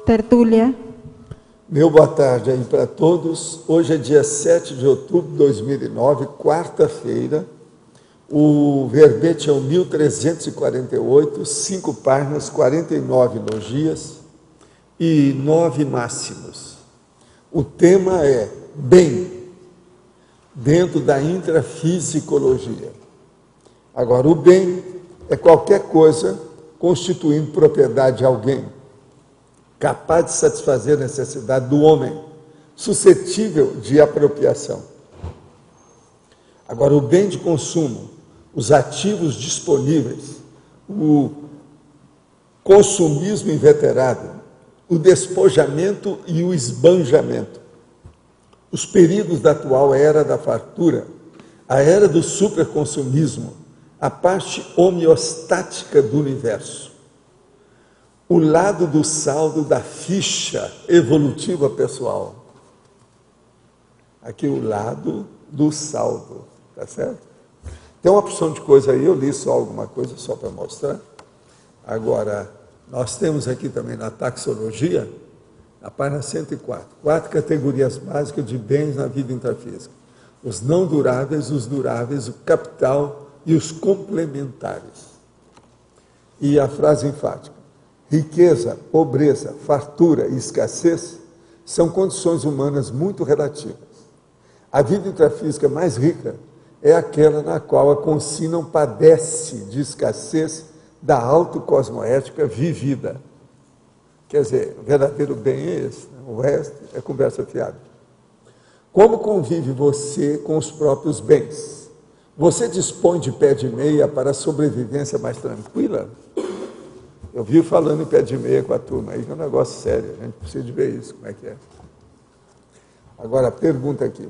tertúlia. Meu boa tarde aí para todos. Hoje é dia 7 de outubro de 2009, quarta-feira. O verbete é o 1348, 5 páginas, 49 logias e 9 máximos. O tema é bem, dentro da intrafisicologia. Agora, o bem é qualquer coisa constituindo propriedade de alguém, capaz de satisfazer a necessidade do homem, suscetível de apropriação. Agora, o bem de consumo, os ativos disponíveis, o consumismo inveterado, o despojamento e o esbanjamento, os perigos da atual era da fartura, a era do superconsumismo, a parte homeostática do universo, o lado do saldo da ficha evolutiva pessoal. Aqui o lado do saldo, tá certo? Tem uma opção de coisa aí, eu li só alguma coisa só para mostrar. Agora, nós temos aqui também na taxologia, na página 104, 4 categorias básicas de bens na vida intrafísica. Os não duráveis, os duráveis, o capital e os complementares. E a frase enfática: riqueza, pobreza, fartura e escassez são condições humanas muito relativas. A vida intrafísica mais rica é aquela na qual a consciência não padece de escassez da autocosmoética vivida. Quer dizer, o verdadeiro bem é esse, né? O resto é conversa fiada. Como convive você com os próprios bens? Você dispõe de pé de meia para a sobrevivência mais tranquila? Eu vi falando em pé de meia com a turma aí, que é um negócio sério, a gente precisa de ver isso, como é que é. Agora, pergunta aqui.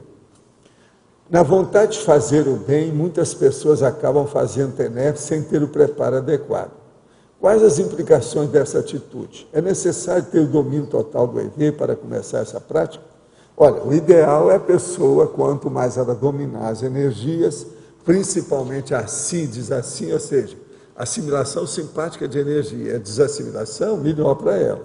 Na vontade de fazer o bem, muitas pessoas acabam fazendo TENEP sem ter o preparo adequado. Quais as implicações dessa atitude? É necessário ter o domínio total do EV para começar essa prática? Olha, o ideal é a pessoa, quanto mais ela dominar as energias, principalmente a CIDES, assim, ou seja, assimilação simpática de energia, a desassimilação, melhor para ela.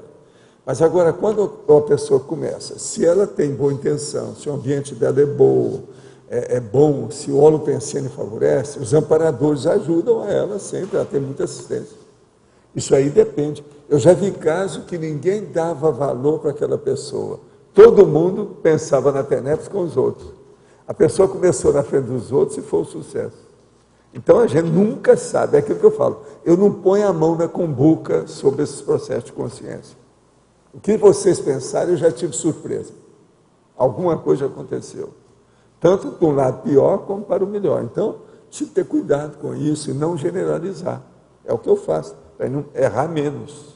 Mas agora, quando a pessoa começa, se ela tem boa intenção, se o ambiente dela é bom, se o holopensene favorece, os amparadores ajudam a ela sempre, ela tem muita assistência. Isso aí depende. Eu já vi casos que ninguém dava valor para aquela pessoa. Todo mundo pensava na TENEPS com os outros. A pessoa começou na frente dos outros e foi um sucesso. Então a gente nunca sabe, é aquilo que eu falo, eu não ponho a mão na cumbuca sobre esses processos de consciência. O que vocês pensarem, eu já tive surpresa. Alguma coisa aconteceu. Tanto para um lado pior, como para o melhor. Então, tinha que ter cuidado com isso e não generalizar. É o que eu faço, para não errar menos.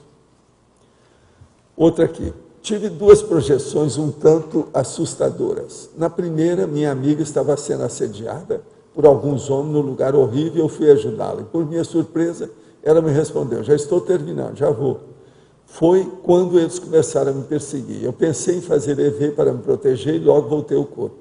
Outra aqui. Tive 2 projeções um tanto assustadoras. Na primeira, minha amiga estava sendo assediada por alguns homens num lugar horrível e eu fui ajudá-la. E por minha surpresa, ela me respondeu: já estou terminando, já vou. Foi quando eles começaram a me perseguir. Eu pensei em fazer EV para me proteger e logo voltei ao corpo.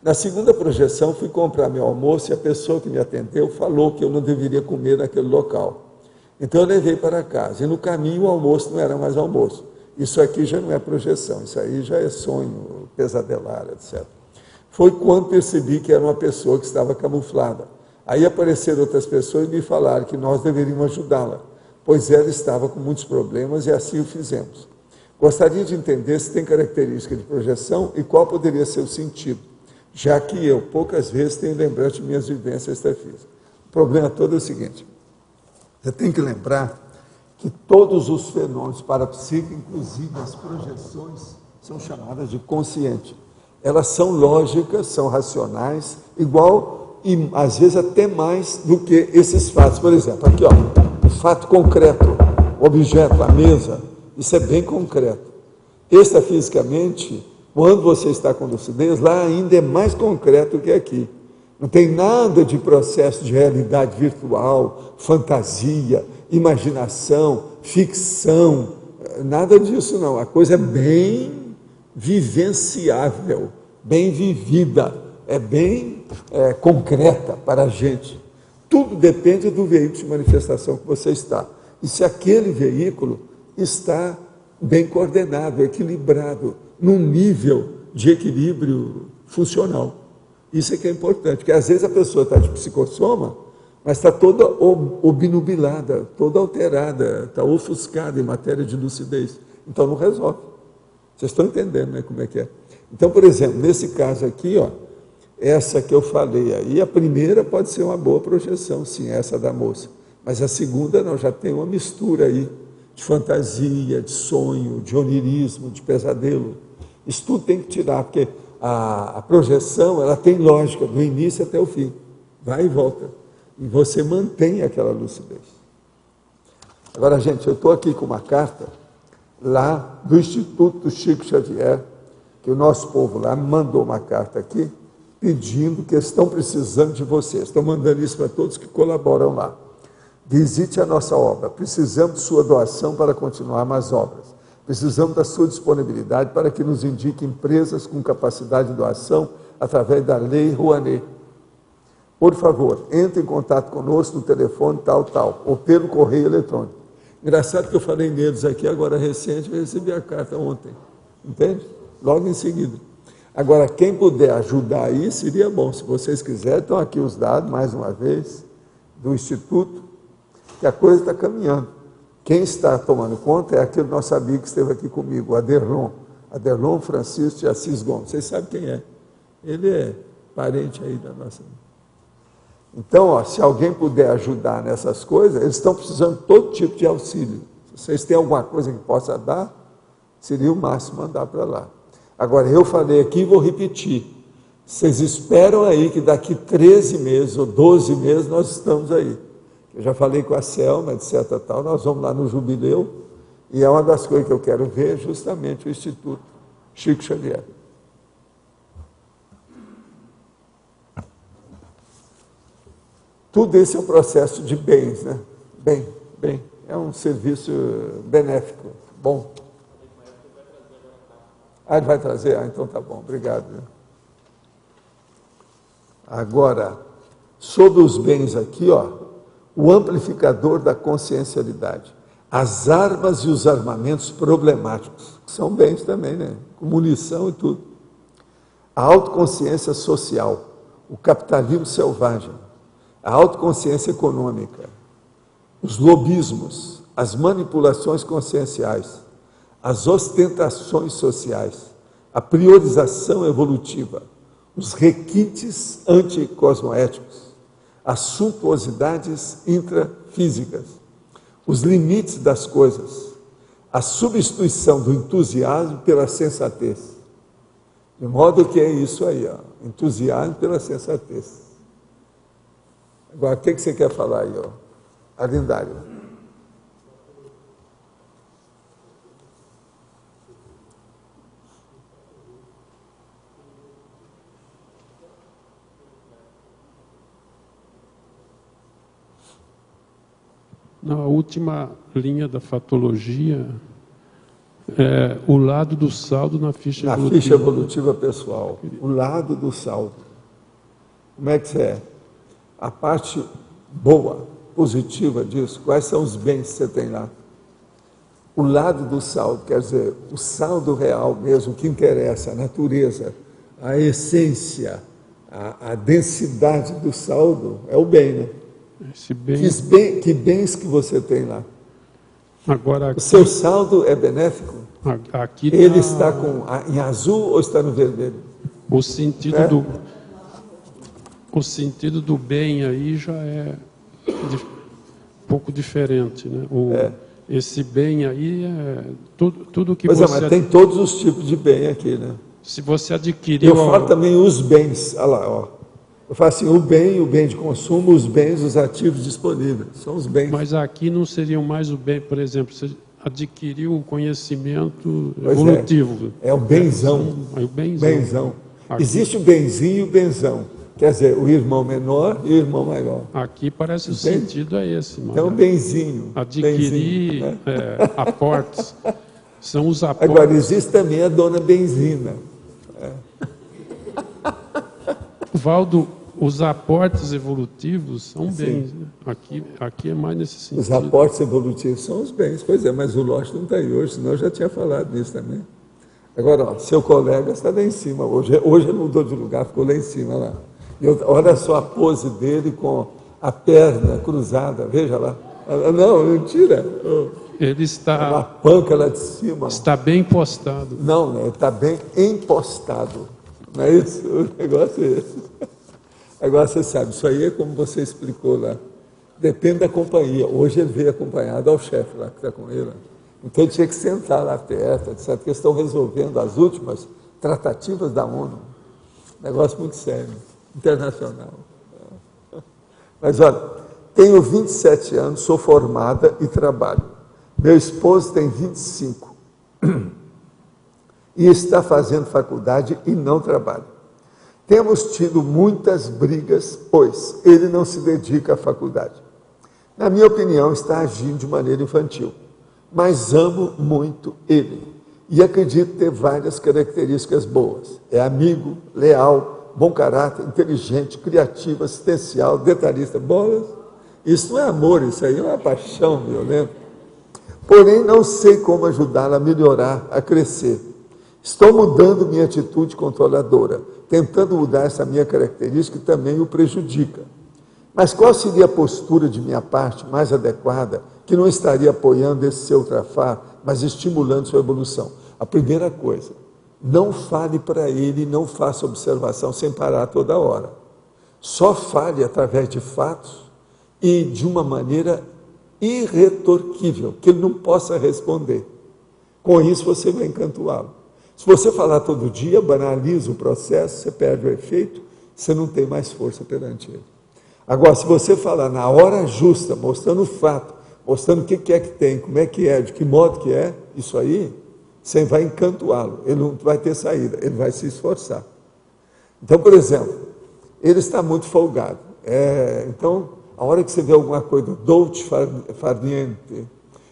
Na segunda projeção, fui comprar meu almoço e a pessoa que me atendeu falou que eu não deveria comer naquele local. Então eu levei para casa e no caminho o almoço não era mais almoço. Isso aqui já não é projeção, isso aí já é sonho, pesadelar, etc. Foi quando percebi que era uma pessoa que estava camuflada. Aí apareceram outras pessoas e me falaram que nós deveríamos ajudá-la, pois ela estava com muitos problemas e assim o fizemos. Gostaria de entender se tem característica de projeção e qual poderia ser o sentido, já que eu poucas vezes tenho lembrança de minhas vivências extrafísicas. O problema todo é o seguinte: você tem que lembrar que todos os fenômenos parapsíquicos, inclusive as projeções, são chamadas de consciente. Elas são lógicas, são racionais, igual e às vezes até mais do que esses fatos. Por exemplo, aqui, ó, o fato concreto, o objeto, a mesa, isso é bem concreto. Extrafisicamente, quando você está com lucidez, lá ainda é mais concreto que aqui. Não tem nada de processo de realidade virtual, fantasia, imaginação, ficção, nada disso não. A coisa é bem vivenciável, bem vivida, é bem concreta para a gente. Tudo depende do veículo de manifestação que você está. E se aquele veículo está bem coordenado, equilibrado, num nível de equilíbrio funcional. Isso é que é importante, porque às vezes a pessoa está de psicossoma, mas está toda obnubilada, toda alterada, está ofuscada em matéria de lucidez. Então não resolve. Vocês estão entendendo, né, como é que é? Então, por exemplo, nesse caso aqui, ó, essa que eu falei aí, a primeira pode ser uma boa projeção, sim, essa da moça. Mas a segunda não, já tem uma mistura aí de fantasia, de sonho, de onirismo, de pesadelo. Isso tudo tem que tirar, porque a projeção, ela tem lógica, do início até o fim. Vai e volta. E você mantém aquela lucidez. Agora, gente, eu estou aqui com uma carta lá do Instituto Chico Xavier, que o nosso povo lá mandou uma carta aqui, pedindo que estão precisando de vocês. Estão mandando isso para todos que colaboram lá. Visite a nossa obra. Precisamos de sua doação para continuar as obras. Precisamos da sua disponibilidade para que nos indique empresas com capacidade de doação através da Lei Rouanet. Por favor, entre em contato conosco no telefone tal, ou pelo correio eletrônico. Engraçado que eu falei neles aqui agora recente, eu recebi a carta ontem. Entende? Logo em seguida. Agora, quem puder ajudar aí, seria bom. Se vocês quiserem, estão aqui os dados, mais uma vez, do Instituto, que a coisa está caminhando. Quem está tomando conta é aquele nosso amigo que esteve aqui comigo, o Aderlon Francisco de Assis Gomes. Vocês sabem quem é. Ele é parente aí da nossa... Então, ó, se alguém puder ajudar nessas coisas, eles estão precisando de todo tipo de auxílio. Se vocês têm alguma coisa que possa dar, seria o máximo mandar para lá. Agora, eu falei aqui e vou repetir. Vocês esperam aí que daqui 13 meses ou 12 meses nós estamos aí. Eu já falei com a Selma, etc. Tal, nós vamos lá no Jubileu, e é uma das coisas que eu quero ver justamente o Instituto Chico Xavier. Tudo isso é um processo de bens, né? Bem, é um serviço benéfico, bom. Ah, ele vai trazer? Ah, então tá bom, obrigado. Agora, sobre os bens aqui, ó, o amplificador da consciencialidade, as armas e os armamentos problemáticos, que são bens também, né? Com munição e tudo. A autoconsciência social, o capitalismo selvagem, a autoconsciência econômica, os lobismos, as manipulações conscienciais, as ostentações sociais, a priorização evolutiva, os requintes anticosmoéticos, as suntuosidades intrafísicas, os limites das coisas, a substituição do entusiasmo pela sensatez. De modo que é isso aí, ó, entusiasmo pela sensatez. Agora, o que você quer falar aí, ó? Alindário. Na última linha da fatologia, o lado do saldo na ficha evolutiva. Na ficha evolutiva pessoal, o lado do saldo. Como é que você é? A parte boa, positiva disso, quais são os bens que você tem lá? O lado do saldo, quer dizer, o saldo real mesmo, que interessa, a natureza, a essência, a densidade do saldo, é o bem, né? Esse bem... Que bens que você tem lá? Agora, aqui... O seu saldo é benéfico? Aqui Ele está em azul ou está no vermelho? O sentido o sentido do bem aí já é um pouco diferente, né? Esse bem aí é tudo que pois você... mas tem todos os tipos de bem aqui, né? Se você adquiriu... Eu falo também os bens, olha lá, ó. Eu falo assim, o bem de consumo, os bens, os ativos disponíveis, são os bens. Mas aqui não seriam mais o bem, por exemplo, você adquiriu o conhecimento evolutivo. É o benzão. É o benzão. Aqui, existe o benzinho e o benzão. Quer dizer, o irmão menor e o irmão maior. Aqui parece o sentido é esse. Então, benzinho. Adquirir aportes. São os aportes. Agora, existe também a dona benzina. Valdo, os aportes evolutivos são bens, né? Aqui é mais nesse sentido. Os aportes evolutivos são os bens, pois é, mas o Lost não está aí hoje, senão eu já tinha falado nisso também. Agora, ó, seu colega está lá em cima, hoje ele mudou de lugar, ficou lá em cima, lá. Olha só a pose dele com a perna cruzada, veja lá. Não, mentira. Ele está... Uma panca lá de cima. Está bem postado. Não, né? Está bem empostado. Não é isso? O negócio é esse. Agora você sabe, isso aí é como você explicou lá. Depende da companhia. Hoje ele veio acompanhado ao chefe lá que está com ele. Então ele tinha que sentar lá perto, etc. Porque eles estão resolvendo as últimas tratativas da ONU. Negócio muito sério, internacional. Mas olha, tenho 27 anos, sou formada e trabalho. Meu esposo tem 25 e está fazendo faculdade e não trabalha. Temos tido muitas brigas, pois ele não se dedica à faculdade. Na minha opinião, está agindo de maneira infantil, mas amo muito ele e acredito ter várias características boas. É amigo, leal, bom caráter, inteligente, criativo, assistencial, detalhista. Bolas, isso não é amor, isso aí é uma paixão violenta. Porém, não sei como ajudá-lo a melhorar, a crescer. Estou mudando minha atitude controladora, tentando mudar essa minha característica que também o prejudica. Mas qual seria a postura de minha parte mais adequada, que não estaria apoiando esse seu trafar, mas estimulando sua evolução? A primeira coisa, não fale para ele, não faça observação sem parar toda hora. Só fale através de fatos e de uma maneira irretorquível, que ele não possa responder. Com isso você vai encantuá-lo. Se você falar todo dia, banaliza o processo, você perde o efeito, você não tem mais força perante ele. Agora, se você falar na hora justa, mostrando o fato, mostrando o que é que tem, como é que é, de que modo que é, isso aí, você vai encantuá-lo, ele não vai ter saída, ele vai se esforçar. Então, por exemplo, ele está muito folgado. Então, a hora que você vê alguma coisa dolce far niente,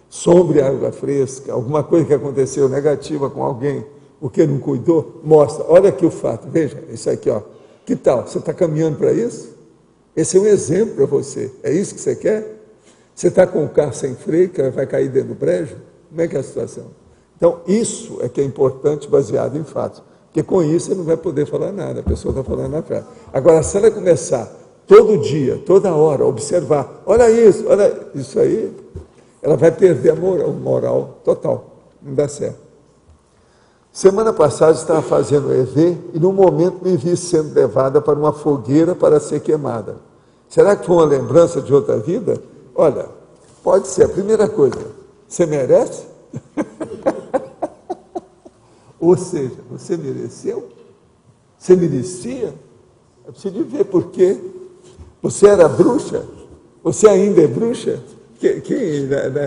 sombra e água fresca, alguma coisa que aconteceu negativa com alguém, porque não cuidou, mostra, olha aqui o fato, veja, isso aqui, ó. Que tal? Você está caminhando para isso? Esse é um exemplo para você. É isso que você quer? Você está com o carro sem freio, que vai cair dentro do brejo? Como é que é a situação? Então, isso é que é importante, baseado em fatos. Porque com isso você não vai poder falar nada, a pessoa está falando na frente. Agora, se ela começar todo dia, toda hora, observar, olha isso aí, ela vai perder a moral total, não dá certo. Semana passada estava fazendo o EV e num momento me vi sendo levada para uma fogueira para ser queimada. Será que foi uma lembrança de outra vida? Olha, pode ser. A primeira coisa, você merece? Ou seja, você mereceu? Você merecia? É preciso ver por quê. Você era bruxa? Você ainda é bruxa?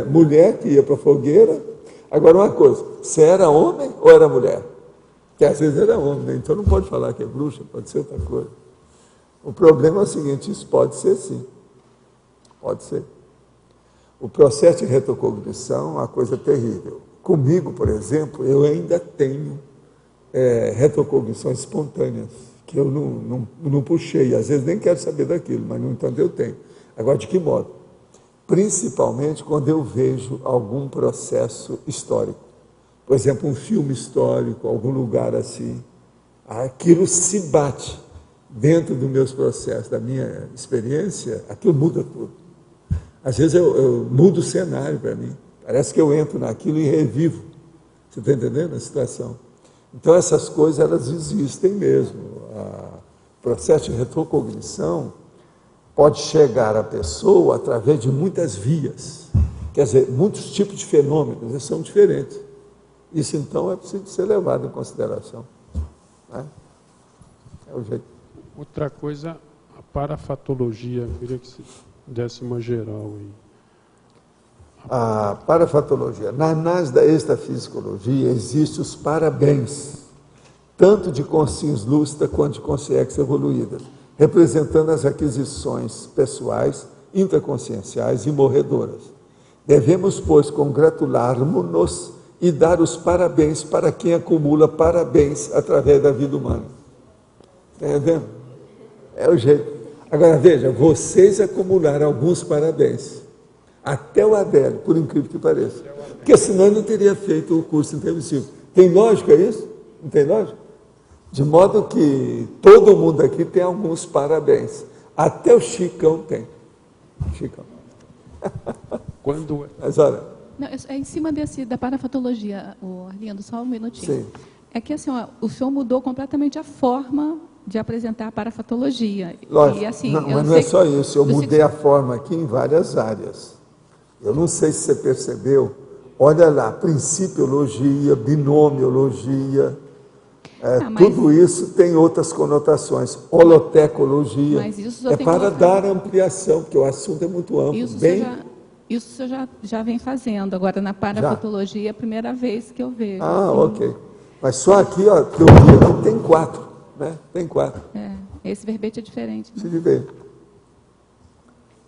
Mulher que ia para a fogueira. Agora, uma coisa, você era homem ou era mulher? Que às vezes era homem, né? Então não pode falar que é bruxa, pode ser outra coisa. O problema é o seguinte, isso pode ser sim, pode ser. O processo de retrocognição é uma coisa terrível. Comigo, por exemplo, eu ainda tenho retrocognições espontâneas, que eu não puxei, às vezes nem quero saber daquilo, mas no entanto eu tenho. Agora, de que modo? Principalmente quando eu vejo algum processo histórico. Por exemplo, um filme histórico, algum lugar assim. Aquilo se bate dentro dos meus processos, da minha experiência, aquilo muda tudo. Às vezes eu mudo o cenário para mim. Parece que eu entro naquilo e revivo. Você está entendendo a situação? Então essas coisas, elas existem mesmo. O processo de retrocognição pode chegar à pessoa através de muitas vias. Quer dizer, muitos tipos de fenômenos, eles são diferentes. Isso, então, é preciso ser levado em consideração. Né? É o jeito. Outra coisa, a parafatologia. Eu queria que você desse uma geral aí. A parafatologia. Na análise da extrafisicologia, existem os parabéns, tanto de consciência lúcida quanto de consciência evoluída, representando as aquisições pessoais, intraconscienciais e morredoras. Devemos, pois, congratularmos-nos e dar os parabéns para quem acumula parabéns através da vida humana. Está entendendo? É o jeito. Agora, veja, vocês acumularam alguns parabéns. Até o Adélio, por incrível que pareça. Porque senão eu não teria feito o curso intermissivo. Tem lógica isso? Não tem lógica? De modo que todo mundo aqui tem alguns parabéns. Até o Chicão tem. Chicão. Mas olha... Não, é em cima da parafatologia, Arlindo, só um minutinho. Sim. É que assim, ó, o senhor mudou completamente a forma de apresentar a parafatologia. Lógico, e, assim, não, mas não é só isso, eu mudei a forma aqui em várias áreas. Eu não sei se você percebeu, olha lá, principiologia, binomiologia, tudo isso tem outras conotações, holotecologia, mas isso é para dar ampliação, porque o assunto é muito amplo. Isso você já vem fazendo, agora na parafatologia é a primeira vez que eu vejo. Ah, assim. ok. Mas só aqui, ó, que eu vi aqui, tem 4, né? Tem 4. Esse verbete é diferente. Né? Se vê.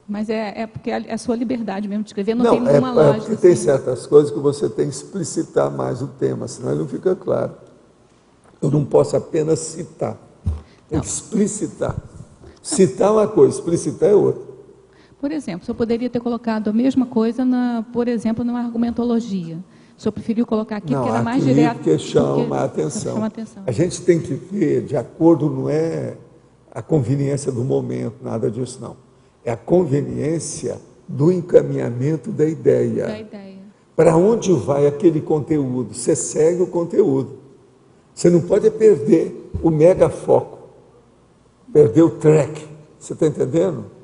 Mas é porque é a sua liberdade mesmo de escrever, não tem nenhuma lógica. Porque tem certas coisas que você tem que explicitar mais o tema, senão ele não fica claro. Eu não posso apenas citar, tem que explicitar. Citar é uma coisa, explicitar é outra. Por exemplo, o senhor poderia ter colocado a mesma coisa, por exemplo, numa argumentologia. O senhor preferiu colocar aqui porque era mais direto. Porque chama a atenção. A gente tem que ver, de acordo, não é a conveniência do momento, nada disso não. É a conveniência do encaminhamento da ideia. Para onde vai aquele conteúdo? Você segue o conteúdo. Você não pode perder o megafoco, perder o track. Você está entendendo?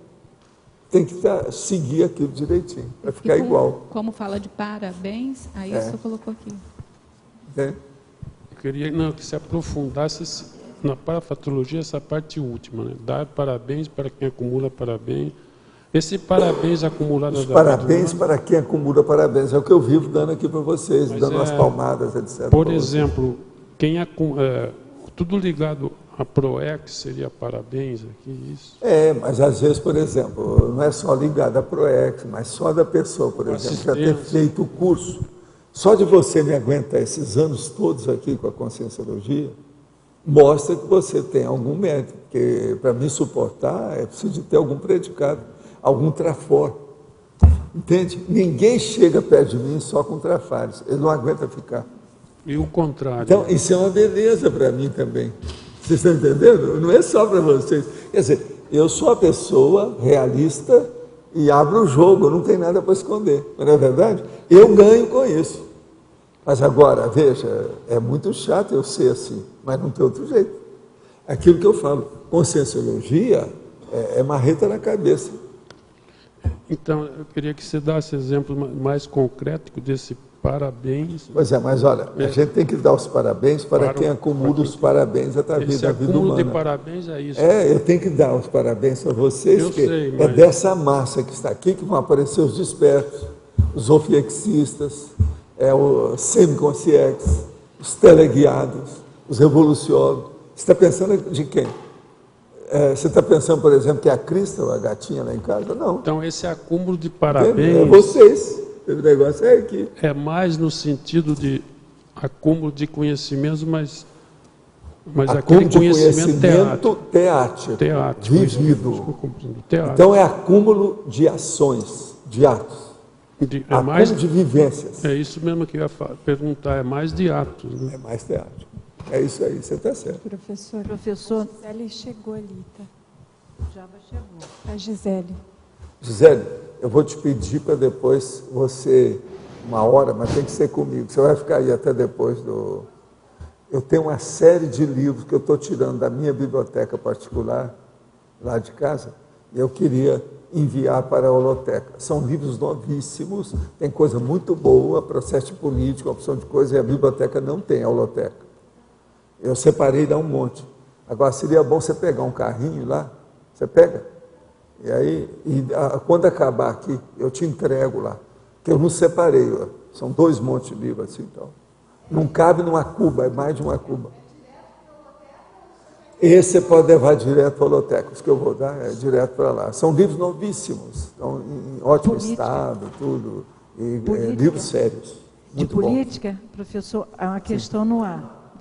Tem que seguir aquilo direitinho, para ficar igual. Como fala de parabéns, aí o senhor colocou aqui. É. Eu queria que se aprofundasse na parafatologia essa parte última, né? Dar parabéns para quem acumula parabéns. Esse parabéns acumulado... Os parabéns para quem acumula parabéns. É o que eu vivo dando aqui para vocês, dando umas palmadas, etc. Por exemplo, quem tudo ligado a PROEX seria parabéns aqui, isso? Mas às vezes, por exemplo, não é só ligado a PROEX, mas só da pessoa, por exemplo, já ter feito o curso. Só de você me aguentar esses anos todos aqui com a Conscienciologia, mostra que você tem algum mérito, porque para me suportar é preciso de ter algum predicado, algum trafor. Entende? Ninguém chega perto de mim só com trafares, ele não aguenta ficar. E o contrário. Então, isso é uma beleza para mim também. Vocês estão entendendo? Não é só para vocês. Quer dizer, eu sou a pessoa realista e abro o jogo, não tem nada para esconder. Não é verdade? Eu ganho com isso. Mas agora, veja, é muito chato eu ser assim, mas não tem outro jeito. Aquilo que eu falo, Conscienciologia é marreta na cabeça. Então, eu queria que você desse exemplo mais concreto desse parabéns. Pois é, mas olha, a gente tem que dar os parabéns para quem acumula os parabéns da vida humana. Esse acúmulo de parabéns é isso. Eu tenho que dar os parabéns a vocês, porque é dessa massa que está aqui que vão aparecer os despertos, os ofiexistas, os semiconscientes, os teleguiados, os revoluciólogos. Você está pensando de quem? Você está pensando, por exemplo, que é a Crista, a gatinha lá em casa? Não. Então, esse acúmulo de parabéns... É vocês. O negócio é aqui. É mais no sentido de acúmulo de conhecimentos, mas aquele conhecimento teático, vivido. Então é acúmulo de ações, de atos. Acúmulo de vivências. É isso mesmo que eu ia perguntar, é mais de atos. Né? É mais teático. É isso aí, você está certo. Professor, a Gisele chegou ali, tá? Já chegou. A Gisele. Gisele, eu vou te pedir para depois você, 1 hora, mas tem que ser comigo. Você vai ficar aí até depois do... Eu tenho uma série de livros que eu estou tirando da minha biblioteca particular, lá de casa, e eu queria enviar para a holoteca. São livros novíssimos, tem coisa muito boa, processo político, opção de coisa, e a biblioteca não tem a holoteca. Eu separei e dá um monte. Agora, seria bom você pegar um carrinho lá, você pega, e aí, quando acabar aqui, eu te entrego lá, que eu não separei, ó. São 2 montes de livros assim, então. Não cabe numa cuba, é mais de uma cuba. Esse você pode levar direto para a holoteca, os que eu vou dar é direto para lá. São livros novíssimos, estão em ótimo estado, tudo, e livros sérios. De política, bom. Professor, há uma questão no ar.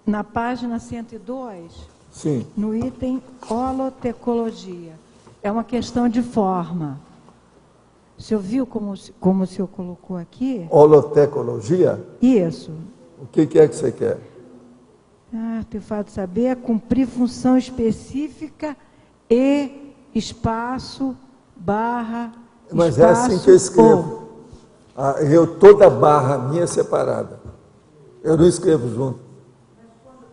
na página 102, Sim. no item holotecologia, é uma questão de forma. O senhor viu como o senhor colocou aqui? Holotecologia? Isso. O que é que você quer? Tem fato de saber é cumprir função específica e espaço, barra, Mas espaço, é assim que eu escrevo. Toda barra minha é separada. Eu não escrevo junto.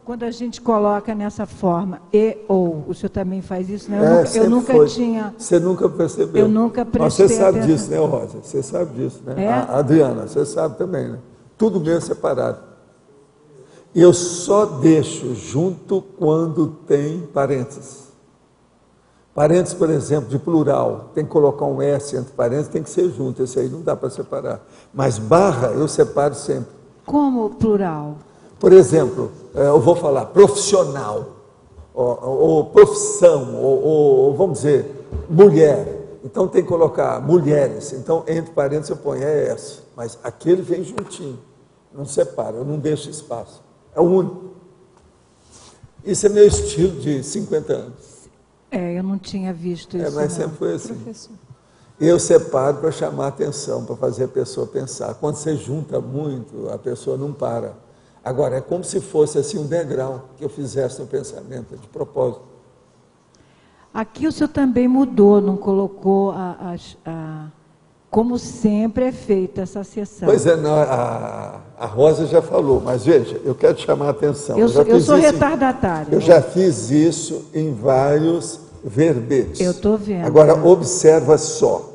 Quando a gente coloca nessa forma e ou, o senhor também faz isso, né? Eu nunca tinha... Você nunca percebeu? Eu nunca prestei Você sabe atenção. disso, né, Rosa? Você sabe disso, né? É? A Adriana, você sabe também, né? Tudo meu é separado. E eu só deixo junto quando tem parênteses. Parênteses, por exemplo, de plural, tem que colocar um S entre parênteses, tem que ser junto, esse aí não dá para separar. Mas barra eu separo sempre. Como plural? Por exemplo, eu vou falar profissional, ou profissão, ou vamos dizer, mulher. Então tem que colocar mulheres. Então, entre parênteses eu ponho ES. Mas aquele vem juntinho, não separa, eu não deixo espaço. É o único. Isso é meu estilo de 50 anos. Eu não tinha visto isso. Mas não. sempre foi assim. Professor. Eu separo para chamar a atenção, para fazer a pessoa pensar. Quando você junta muito, a pessoa não para. Agora, é como se fosse assim um degrau que eu fizesse no pensamento, de propósito. Aqui o senhor também mudou, não colocou como sempre é feita essa sessão. Pois é, não, a Rosa já falou, mas veja, eu quero te chamar a atenção. Eu sou retardatária. Eu já fiz isso em vários verbetes. Eu estou vendo. Agora, observa só.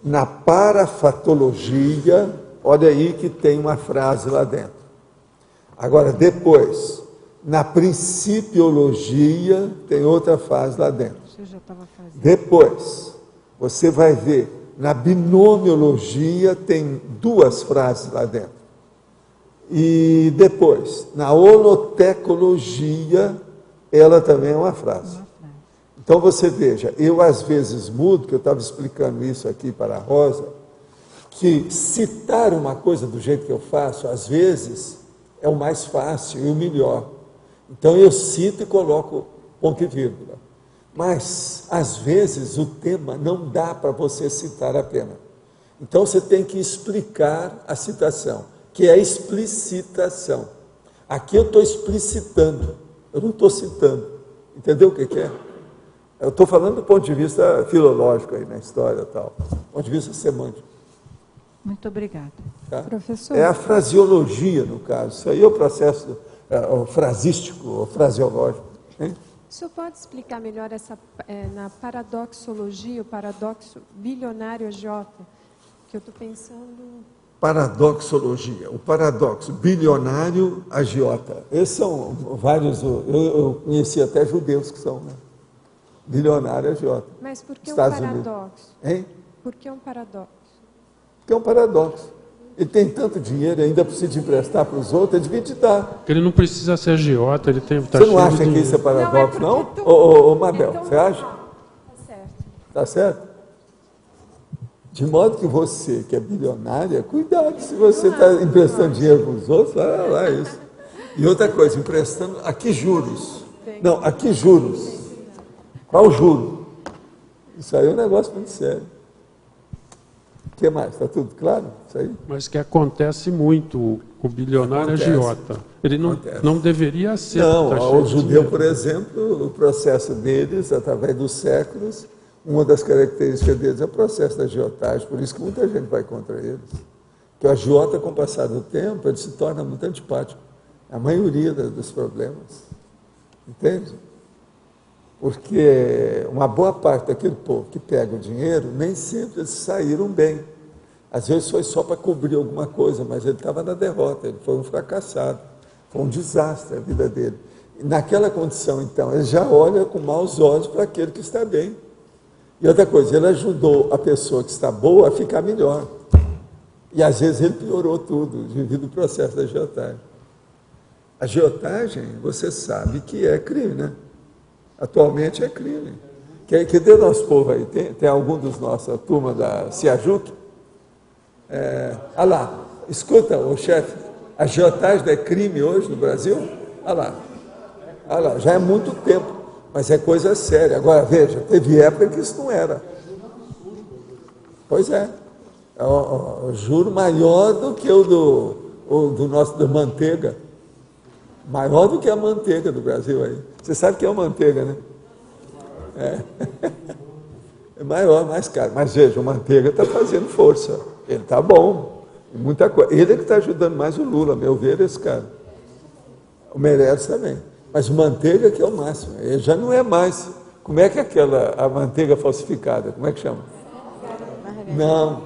Na parafatologia, olha aí que tem uma frase lá dentro. Agora, depois, na principiologia, tem outra frase lá dentro. Você já estava fazendo. Depois, você vai ver, na binomiologia, tem duas frases lá dentro. E depois, na holotecologia, ela também é uma frase. Então, você veja, eu às vezes mudo, que eu estava explicando isso aqui para a Rosa, que citar uma coisa do jeito que eu faço, às vezes, é o mais fácil e o melhor. Então, eu cito e coloco ponto e vírgula. Mas, às vezes, o tema não dá para você citar apenas. Então, você tem que explicar a citação, que é a explicitação. Aqui eu estou explicitando, eu não estou citando. Entendeu o que é? Eu estou falando do ponto de vista filológico aí na história e tal, do ponto de vista semântico. Muito obrigada. Tá? Professor. É a fraseologia, no caso. Isso aí é o processo frasístico, ou fraseológico. Hein? O senhor pode explicar melhor na paradoxologia, o paradoxo bilionário agiota, que eu estou pensando... Paradoxologia, o paradoxo bilionário agiota. Esses são vários, eu conheci até judeus que são, né? Bilionário agiota. Mas por que Estados um paradoxo? Hein? Por que um paradoxo? Porque é um paradoxo. Ele tem tanto dinheiro, ainda precisa emprestar para os outros, ele devia te dar. Porque ele não precisa ser agiota, ele tem... Você não acha que isso é paradoxo, não? Ô, Mabel, você acha? Tá certo. Tá certo? De modo que você, que é bilionária, cuidado, se você está emprestando dinheiro para os outros, vai lá isso. E outra coisa, emprestando, aqui juros. Não, aqui juros. Qual juro? Isso aí é um negócio muito sério. O que mais? Está tudo claro? Isso aí? Mas que acontece muito, o bilionário agiota. Ele não deveria ser... Não, o judeu, por exemplo, o processo deles, através dos séculos, uma das características deles é o processo da agiotagem, por isso que muita gente vai contra eles. Porque o agiota, com o passar do tempo, ele se torna muito antipático. A maioria dos problemas. Entende? Porque uma boa parte daquele povo que pega o dinheiro, nem sempre eles saíram bem. Às vezes foi só para cobrir alguma coisa, mas ele estava na derrota, ele foi um fracassado. Foi um desastre a vida dele. E naquela condição, então, ele já olha com maus olhos para aquele que está bem. E outra coisa, ele ajudou a pessoa que está boa a ficar melhor. E às vezes ele piorou tudo, devido ao processo da agiotagem. A agiotagem, você sabe que é crime, né? Atualmente é crime. Cadê o nosso povo aí? Tem algum dos nossos, turma da Ciajuc? Olha lá, escuta, o chefe, a agiotagem é crime hoje no Brasil? Olha lá, já é muito tempo, mas é coisa séria. Agora, veja, teve época que isso não era. Pois é. O juro maior do que o do nosso, da manteiga. Maior do que a manteiga do Brasil aí. Você sabe que é uma manteiga, né? É maior, mais caro. Mas veja, o Manteiga está fazendo força. Ele está bom. Muita coisa. Ele é que está ajudando mais o Lula, a meu ver, esse cara. O Meirelles também. Mas o Manteiga que é o máximo. Ele já não é mais. Como é que é a manteiga falsificada? Como é que chama? Não.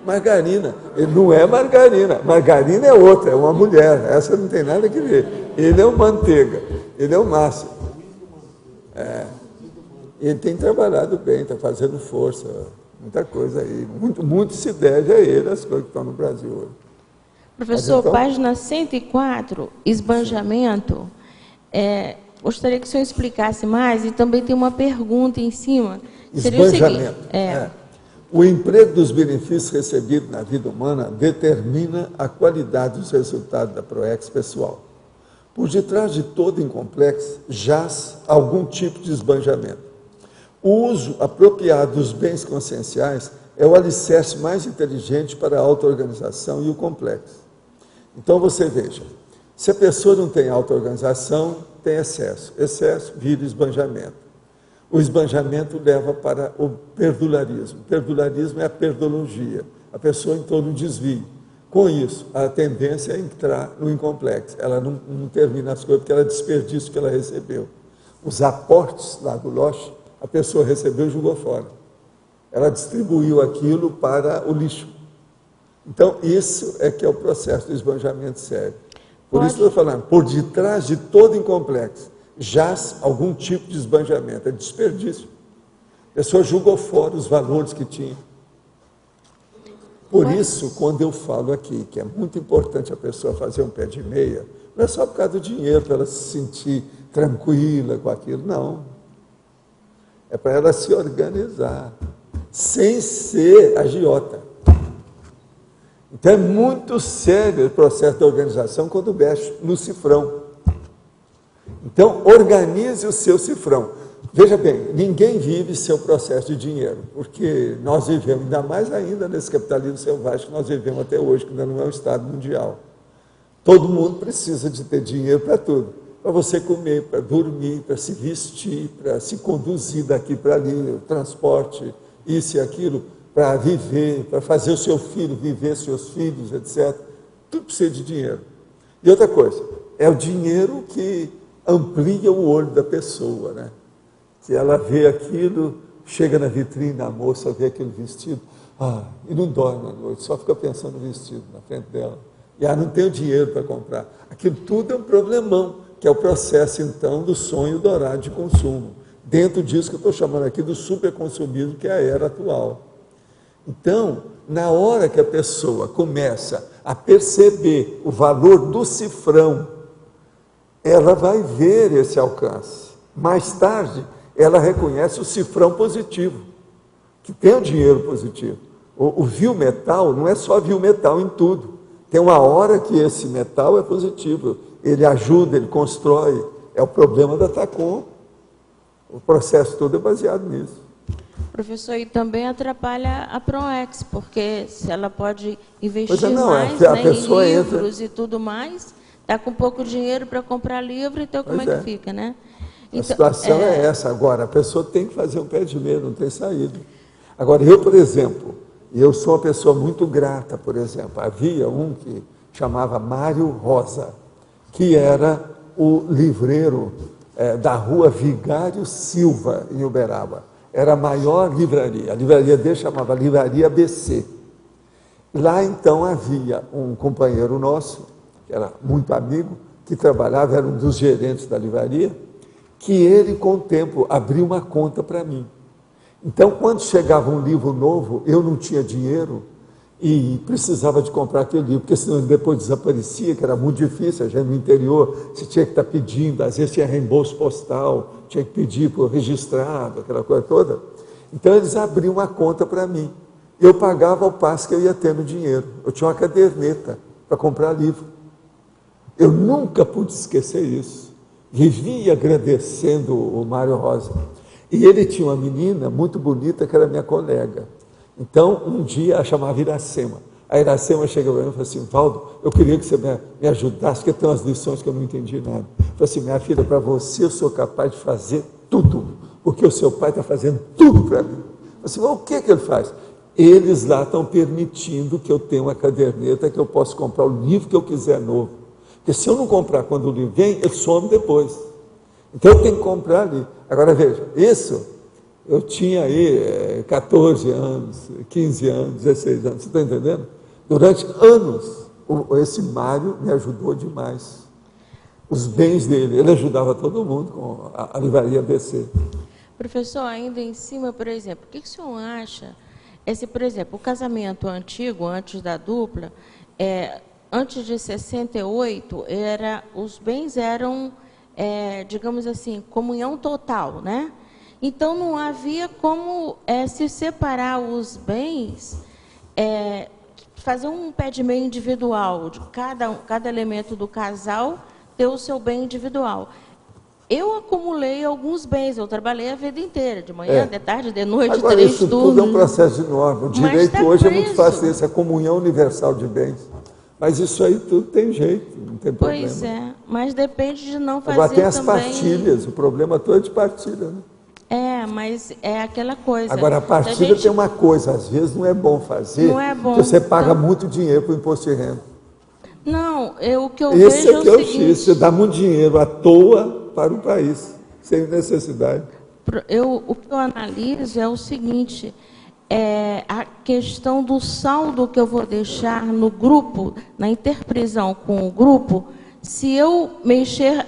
Margarina. Ele não é margarina. Margarina é outra, é uma mulher. Essa não tem nada a ver. Ele é o Manteiga. Ele é o máximo. Ele tem trabalhado bem, está fazendo força, muita coisa aí. Muito se deve a ele as coisas que estão no Brasil hoje. Professor, então, página 104, esbanjamento. Gostaria que o senhor explicasse mais, e também tem uma pergunta em cima. Esbanjamento. O emprego dos benefícios recebidos na vida humana determina a qualidade dos resultados da PROEX pessoal. Por detrás de todo incomplexo jaz algum tipo de esbanjamento. O uso apropriado dos bens conscienciais é o alicerce mais inteligente para a auto-organização e o complexo. Então você veja, se a pessoa não tem auto-organização, tem excesso. Excesso vira esbanjamento. O esbanjamento leva para o perdularismo. O perdularismo é a perdologia. A pessoa entrou no desvio. Com isso, a tendência é entrar no incomplexo. Ela não termina as coisas porque ela desperdiça o que ela recebeu. Os aportes lá do Loche, a pessoa recebeu e jogou fora. Ela distribuiu aquilo para o lixo. Então, isso é que é o processo do esbanjamento sério. Por isso que eu estou falando, por detrás de todo incomplexo, jaz algum tipo de esbanjamento, é desperdício. A pessoa jogou fora os valores que tinha. Por isso, quando eu falo aqui que é muito importante a pessoa fazer um pé de meia, não é só por causa do dinheiro, para ela se sentir tranquila com aquilo, não. É para ela se organizar, sem ser agiota. Então é muito sério o processo da organização quando mexe no cifrão. Então, organize o seu cifrão. Veja bem, ninguém vive sem o processo de dinheiro, porque nós vivemos, ainda mais ainda nesse capitalismo selvagem que nós vivemos até hoje, que ainda não é um Estado mundial. Todo mundo precisa de ter dinheiro para tudo. Para você comer, para dormir, para se vestir, para se conduzir daqui para ali, o transporte, isso e aquilo, para viver, para fazer o seu filho viver, seus filhos, etc. Tudo precisa de dinheiro. E outra coisa, é o dinheiro que amplia o olho da pessoa, né? Se ela vê aquilo, chega na vitrine, a moça vê aquele vestido, e não dorme à noite, só fica pensando no vestido na frente dela. E não tem o dinheiro para comprar. Aquilo tudo é um problemão, que é o processo, então, do sonho dourado de consumo. Dentro disso que eu estou chamando aqui do superconsumismo, que é a era atual. Então, na hora que a pessoa começa a perceber o valor do cifrão, ela vai ver esse alcance. Mais tarde, ela reconhece o cifrão positivo, que tem o dinheiro positivo. O vil metal não é só vil metal em tudo. Tem uma hora que esse metal é positivo. Ele ajuda, ele constrói. É o problema da TACOM. O processo todo é baseado nisso. Professor, e também atrapalha a PROEX, porque se ela pode investir mais em livros e tudo mais, está com pouco dinheiro para comprar livro, então como é que fica, né? A situação é essa. Agora, a pessoa tem que fazer um pé de meia, não tem saída. Agora, eu, por exemplo, eu sou uma pessoa muito grata, por exemplo, havia um que chamava Mário Rosa, que era o livreiro da rua Vigário Silva, em Uberaba. Era a maior livraria, a livraria dele chamava Livraria ABC. Lá, então, havia um companheiro nosso, que era muito amigo, que trabalhava, era um dos gerentes da livraria, que ele, com o tempo, abriu uma conta para mim. Então, quando chegava um livro novo, eu não tinha dinheiro e precisava de comprar aquele livro, porque senão ele depois desaparecia, que era muito difícil, a gente no interior, você tinha que estar pedindo, às vezes tinha reembolso postal, tinha que pedir por registrado, aquela coisa toda. Então, eles abriam uma conta para mim. Eu pagava o passe que eu ia ter no dinheiro. Eu tinha uma caderneta para comprar livro. Eu nunca pude esquecer isso. Vivia agradecendo o Mário Rosa. E ele tinha uma menina muito bonita que era minha colega. Então, um dia, ela chamava Iracema. A Iracema chega para mim e fala assim, Valdo, eu queria que você me ajudasse, porque tem umas lições que eu não entendi nada. Eu falei assim, minha filha, para você eu sou capaz de fazer tudo, porque o seu pai está fazendo tudo para mim. Eu falei assim, mas o que ele faz? Eles lá estão permitindo que eu tenha uma caderneta, que eu possa comprar o livro que eu quiser novo. Porque se eu não comprar quando o livro vem, ele some depois. Então eu tenho que comprar ali. Agora veja, isso, eu tinha aí 14 anos, 15 anos, 16 anos, você está entendendo? Durante anos, esse Mário me ajudou demais. Os bens dele, ele ajudava todo mundo com a livraria ABC. Professor, ainda em cima, por exemplo, o que o senhor acha? Por exemplo, o casamento antigo, antes da dupla, antes de 68, os bens eram, digamos assim, comunhão total, né? Então, não havia como se separar os bens, fazer um pé de meia individual, de cada elemento do casal ter o seu bem individual. Eu acumulei alguns bens, eu trabalhei a vida inteira, de manhã, de tarde, de noite, agora, 3 isso turnos. tudo é um processo de norma. O direito hoje é muito fácil, essa comunhão universal de bens. Mas isso aí tudo tem jeito, não tem problema. Pois é, mas depende de não fazer agora tem as também... partilhas, o problema todo é de partilha, né? Mas é aquela coisa. Agora, a partilha tem uma coisa, às vezes não é bom fazer, não é bom, porque você paga muito dinheiro para o imposto de renda. Não, o que eu Esse vejo é o seguinte... você dá muito dinheiro à toa para o país, sem necessidade. O que eu analiso é o seguinte, a questão do saldo que eu vou deixar no grupo, na interprisão com o grupo, se eu mexer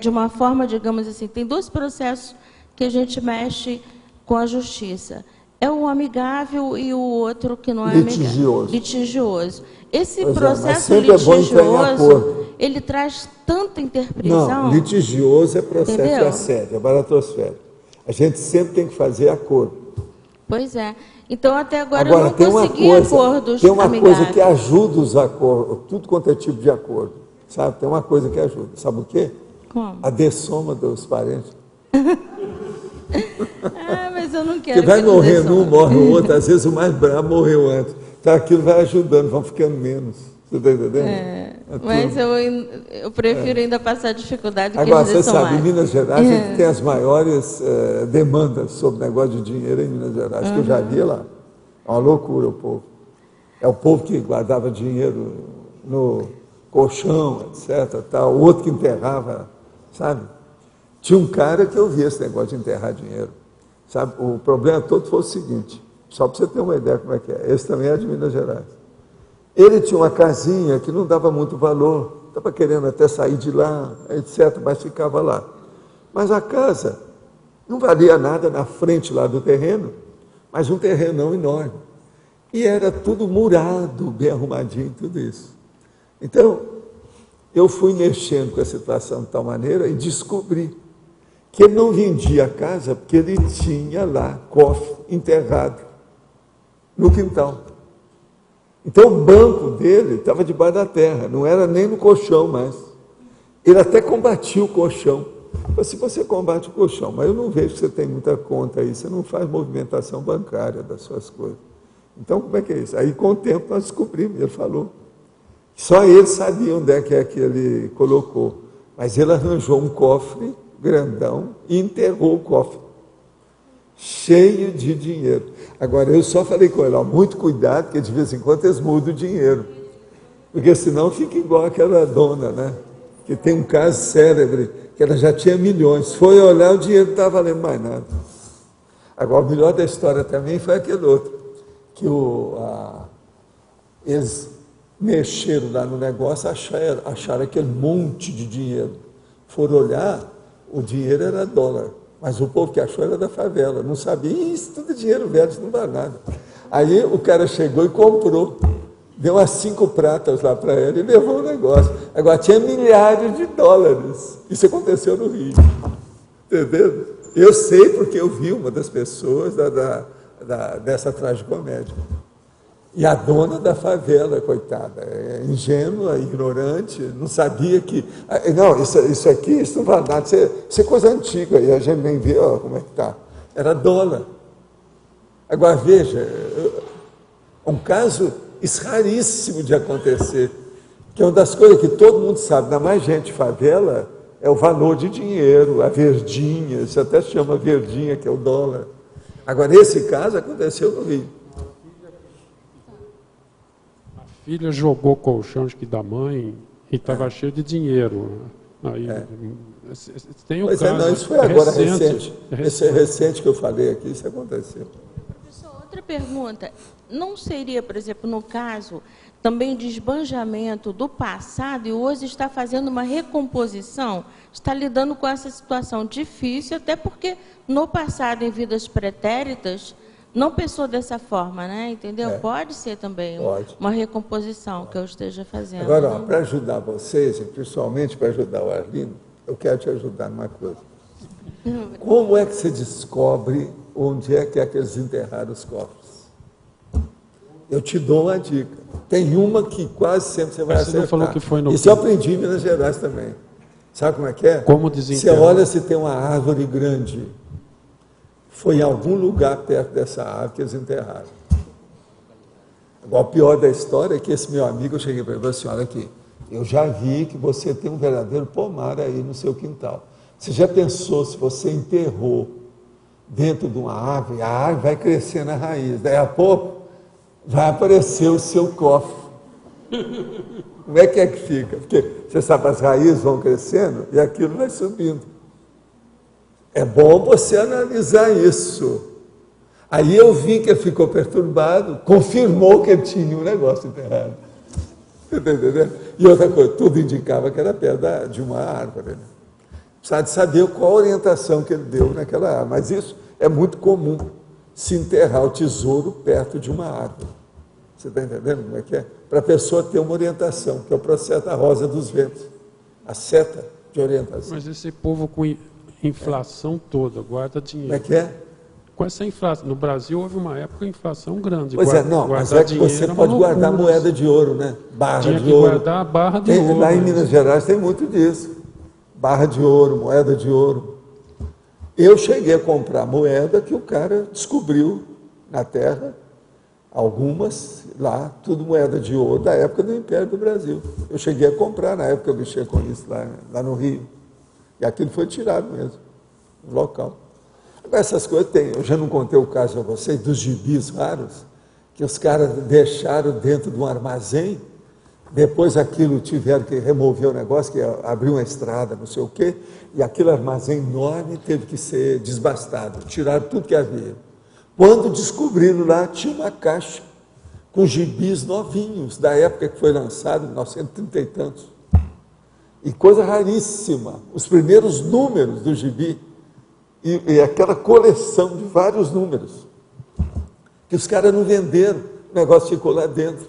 de uma forma, digamos assim, tem 2 processos que a gente mexe com a justiça. É o amigável e o outro que não é amigável. Litigioso. Esse processo litigioso, ele traz tanta interprisão. Não, litigioso é processo de entendeu? assédio, é baratosfera. A gente sempre tem que fazer acordo. Pois é. Então, até agora eu não consegui acordos Tem uma amigáveis. coisa que ajuda os acordos, tudo quanto é tipo de acordo. Sabe? Tem uma coisa que ajuda. Sabe o quê? Como? A dessoma dos parentes. Mas eu não quero. Porque vai morrendo um, morre o outro, às vezes o mais bravo morreu antes. Então aquilo vai ajudando, vão ficando menos. Você está entendendo? Mas eu prefiro ainda passar dificuldade agora, que eles você sabe, mais. em Minas Gerais, a gente tem as maiores demandas sobre negócio de dinheiro em Minas Gerais, que eu já vi lá. É uma loucura o povo. É o povo que guardava dinheiro no colchão, etc. Tal. O outro que enterrava, sabe? Tinha um cara que eu via esse negócio de enterrar dinheiro. Sabe? O problema todo foi o seguinte, só para você ter uma ideia como é que é. Esse também é de Minas Gerais. Ele tinha uma casinha que não dava muito valor, estava querendo até sair de lá, etc., mas ficava lá. Mas a casa não valia nada na frente lá do terreno, mas um terrenão enorme. E era tudo murado, bem arrumadinho, tudo isso. Então, eu fui mexendo com a situação de tal maneira e descobri que ele não vendia a casa porque ele tinha lá cofre enterrado no quintal. Então o banco dele estava debaixo da terra, não era nem no colchão mais. Ele até combatia o colchão. Se você combate o colchão, mas eu não vejo que você tem muita conta aí, você não faz movimentação bancária das suas coisas. Então como é que é isso? Aí com o tempo nós descobrimos, ele falou. Só ele sabia onde é que ele colocou. Mas ele arranjou um cofre grandão e enterrou o cofre, cheio de dinheiro. Agora, eu só falei com ele, muito cuidado, porque de vez em quando eles mudam o dinheiro, porque senão fica igual aquela dona, né? Que tem um caso célebre, que ela já tinha milhões, foi olhar, o dinheiro não estava valendo mais nada. Agora, o melhor da história também foi aquele outro, que eles mexeram lá no negócio, acharam aquele monte de dinheiro. Foram olhar, o dinheiro era dólar, mas o povo que achou era da favela, não sabia, isso tudo é dinheiro velho, isso não dá nada. Aí o cara chegou e comprou, deu umas 5 pratas lá para ele e levou o negócio. Agora tinha milhares de dólares, isso aconteceu no Rio, entendeu? Eu sei porque eu vi uma das pessoas dessa tragicomédia. E a dona da favela, coitada, ingênua, ignorante, não sabia que... Não, isso aqui, isso não vai dar, isso é coisa antiga, e a gente nem vê como é que está. Era dólar. Agora, veja, um caso raríssimo de acontecer, que é uma das coisas que todo mundo sabe, ainda mais gente de favela, é o valor de dinheiro, a verdinha, isso até se chama verdinha, que é o dólar. Agora, esse caso aconteceu no Rio. A filha jogou colchão da mãe e estava cheio de dinheiro. Aí, tem o caso, não, isso foi agora recente. Esse é recente que eu falei aqui, isso aconteceu. Professor, outra pergunta. Não seria, por exemplo, no caso também de esbanjamento do passado e hoje está fazendo uma recomposição, está lidando com essa situação difícil, até porque no passado, em vidas pretéritas, não pensou dessa forma, né? Entendeu? Pode ser também uma recomposição que eu esteja fazendo. Agora, para ajudar vocês, e principalmente para ajudar o Arlindo, eu quero te ajudar numa coisa. Como é que você descobre onde é que eles enterraram os corpos? Eu te dou uma dica. Tem uma que quase sempre você vai acertar. Você não falou que foi no... Isso eu aprendi em Minas Gerais também. Sabe como é que é? Como desenterrar? Você olha se tem uma árvore grande. Foi em algum lugar perto dessa árvore que eles enterraram. Agora, o pior da história é que esse meu amigo, eu cheguei para ele e falei assim, olha aqui, eu já vi que você tem um verdadeiro pomar aí no seu quintal. Você já pensou se você enterrou dentro de uma árvore, a árvore vai crescer na raiz, daí a pouco vai aparecer o seu cofre. Como é que fica? Porque você sabe, as raízes vão crescendo e aquilo vai subindo. É bom você analisar isso. Aí eu vi que ele ficou perturbado, confirmou que ele tinha um negócio enterrado. Entendeu? E outra coisa, tudo indicava que era perto de uma árvore. Né? Precisa de saber qual a orientação que ele deu naquela árvore. Mas isso é muito comum, se enterrar o tesouro perto de uma árvore. Você está entendendo como é que é? Para a pessoa ter uma orientação, que é o processo da rosa dos ventos. A seta de orientação. Mas esse povo com inflação toda, guarda dinheiro. Como é que é? Com essa inflação, no Brasil houve uma época de inflação grande. Pois mas é que você pode guardar moeda de ouro, né? Barra de ouro. Tinha que guardar a barra de ouro. Lá em Minas Gerais tem muito disso. Barra de ouro, moeda de ouro. Eu cheguei a comprar moeda que o cara descobriu na terra, algumas lá, tudo moeda de ouro, da época do Império do Brasil. Eu cheguei a comprar, na época eu mexia com isso lá no Rio. E aquilo foi tirado mesmo, no local. Agora, essas coisas tem. Eu já não contei o caso a vocês dos gibis raros, que os caras deixaram dentro de um armazém, depois aquilo tiveram que remover o negócio, que abriu uma estrada, não sei o quê, e aquele armazém enorme teve que ser desbastado, tiraram tudo que havia. Quando descobriram lá, tinha uma caixa com gibis novinhos, da época que foi lançado, 1930 e tantos. E coisa raríssima, os primeiros números do gibi, e aquela coleção de vários números, que os caras não venderam, o negócio ficou lá dentro.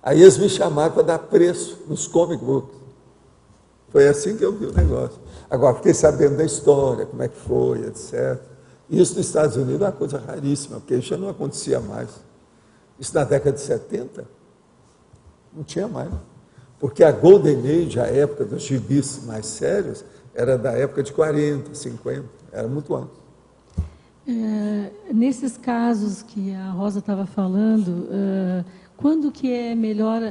Aí eles me chamaram para dar preço nos comic books. Foi assim que eu vi o negócio. Agora, fiquei sabendo da história, como é que foi, etc. Isso nos Estados Unidos é uma coisa raríssima, porque isso já não acontecia mais. Isso na década de 70, não tinha mais. Porque a Golden Age, a época dos gibis mais sérios, era da época de 40, 50, era muito antes. Nesses casos que a Rosa estava falando, quando que é melhor,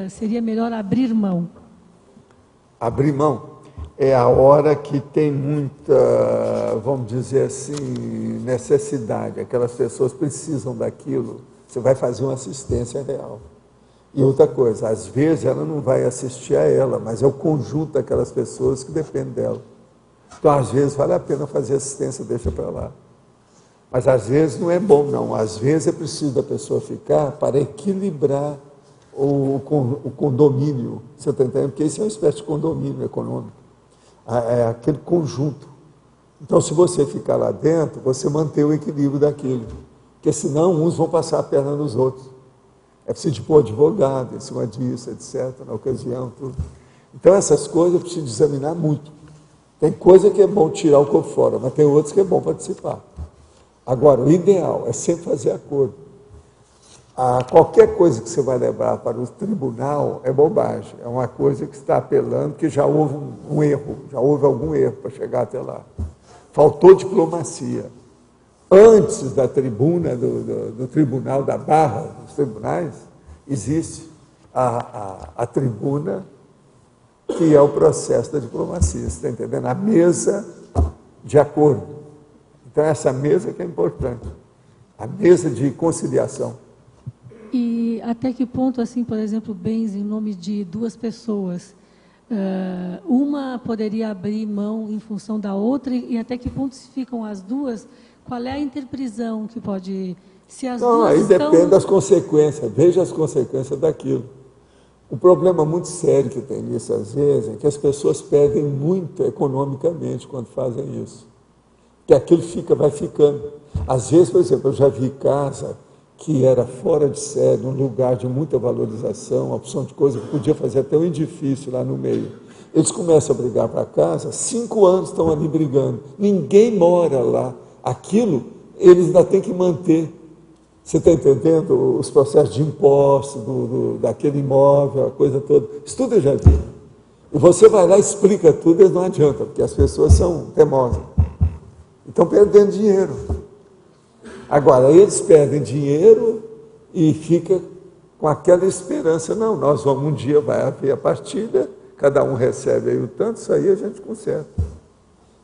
seria melhor abrir mão? Abrir mão é a hora que tem muita, vamos dizer assim, necessidade. Aquelas pessoas precisam daquilo, você vai fazer uma assistência real. E outra coisa, às vezes ela não vai assistir a ela, mas é o conjunto daquelas pessoas que depende dela. Então, às vezes, vale a pena fazer assistência, deixa para lá. Mas, às vezes, não é bom, não. Às vezes, é preciso da pessoa ficar para equilibrar o condomínio. Você está entendendo? Porque isso é uma espécie de condomínio econômico. É aquele conjunto. Então, se você ficar lá dentro, você mantém o equilíbrio daquilo. Porque, senão, uns vão passar a perna nos outros. É preciso pôr advogado em cima disso, etc., na ocasião, tudo. Então, essas coisas eu preciso examinar muito. Tem coisa que é bom tirar o corpo fora, mas tem outras que é bom participar. Agora, o ideal é sempre fazer acordo. qualquer coisa que você vai levar para o tribunal é bobagem, é uma coisa que está apelando que já houve um erro, já houve algum erro para chegar até lá. Faltou diplomacia. Antes da tribuna, do tribunal da barra, dos tribunais, existe a tribuna, que é o processo da diplomacia, você está entendendo? A mesa de acordo. Então, essa mesa que é importante, a mesa de conciliação. E até que ponto, assim, por exemplo, bens em nome de duas pessoas, uma poderia abrir mão em função da outra, e até que ponto se ficam as duas, qual é a interprisão que pode... Se as duas aí estão... depende das consequências, veja as consequências daquilo. O problema muito sério que tem nisso, às vezes, é que as pessoas perdem muito economicamente quando fazem isso. Que aquilo vai ficando. Às vezes, por exemplo, eu já vi casa que era fora de série, num lugar de muita valorização, uma opção de coisa que podia fazer até um edifício lá no meio. Eles começam a brigar para casa, 5 anos estão ali brigando, ninguém mora lá. Aquilo, eles ainda têm que manter. Você está entendendo? Os processos de impostos, daquele imóvel, a coisa toda. Isso tudo eu já vi. E você vai lá e explica tudo, e não adianta, porque as pessoas são teimosas. Estão perdendo dinheiro. Agora, eles perdem dinheiro e fica com aquela esperança. Não, nós vamos, um dia vai haver a partilha, cada um recebe aí o tanto, isso aí a gente conserta.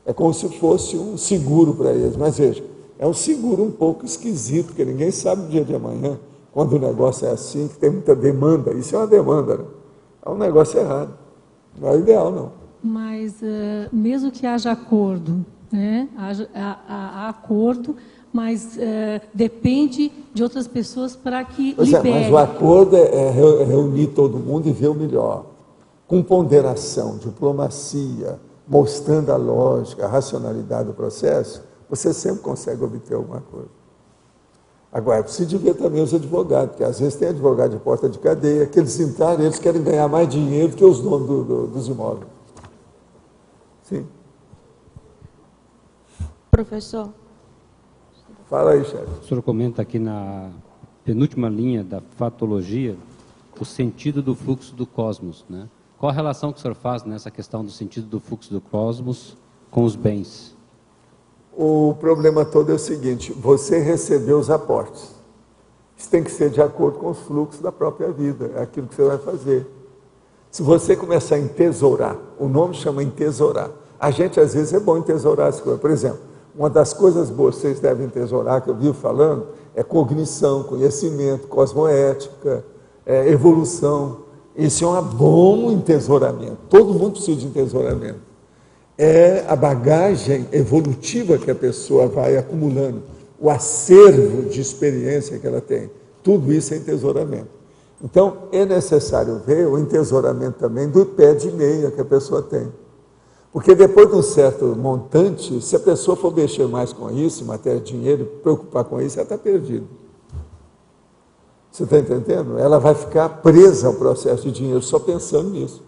É como se fosse um seguro para eles. Mas veja, é um seguro um pouco esquisito, porque ninguém sabe o dia de amanhã, quando o negócio é assim, que tem muita demanda. Isso é uma demanda, né? É um negócio errado. Não é ideal, não. Mas, mesmo que haja acordo, né? Há acordo, mas depende de outras pessoas para que libere. Mas o acordo é reunir todo mundo e ver o melhor. Com ponderação, diplomacia, mostrando a lógica, a racionalidade do processo, você sempre consegue obter alguma coisa. Agora, precisa ver também os advogados, porque às vezes tem advogado de porta de cadeia, que eles entrarem, eles querem ganhar mais dinheiro do que os donos dos imóveis. Sim. Professor. Fala aí, chefe. O senhor comenta aqui na penúltima linha da fatologia o sentido do fluxo do cosmos, né? Qual a relação que o senhor faz nessa questão do sentido do fluxo do cosmos com os bens? O problema todo é o seguinte, você recebeu os aportes. Isso tem que ser de acordo com os fluxos da própria vida, é aquilo que você vai fazer. Se você começar a entesourar, o nome chama entesourar. A gente, às vezes, é bom entesourar as coisas. Por exemplo, uma das coisas boas que vocês devem entesourar, que eu vivo falando, é cognição, conhecimento, cosmoética, evolução. Isso é um bom entesouramento. Todo mundo precisa de entesouramento. É a bagagem evolutiva que a pessoa vai acumulando, o acervo de experiência que ela tem. Tudo isso é entesouramento. Então, é necessário ver o entesouramento também do pé de meia que a pessoa tem. Porque depois de um certo montante, se a pessoa for mexer mais com isso, em matéria de dinheiro, preocupar com isso, ela está perdida. Você está entendendo? Ela vai ficar presa ao processo de dinheiro só pensando nisso.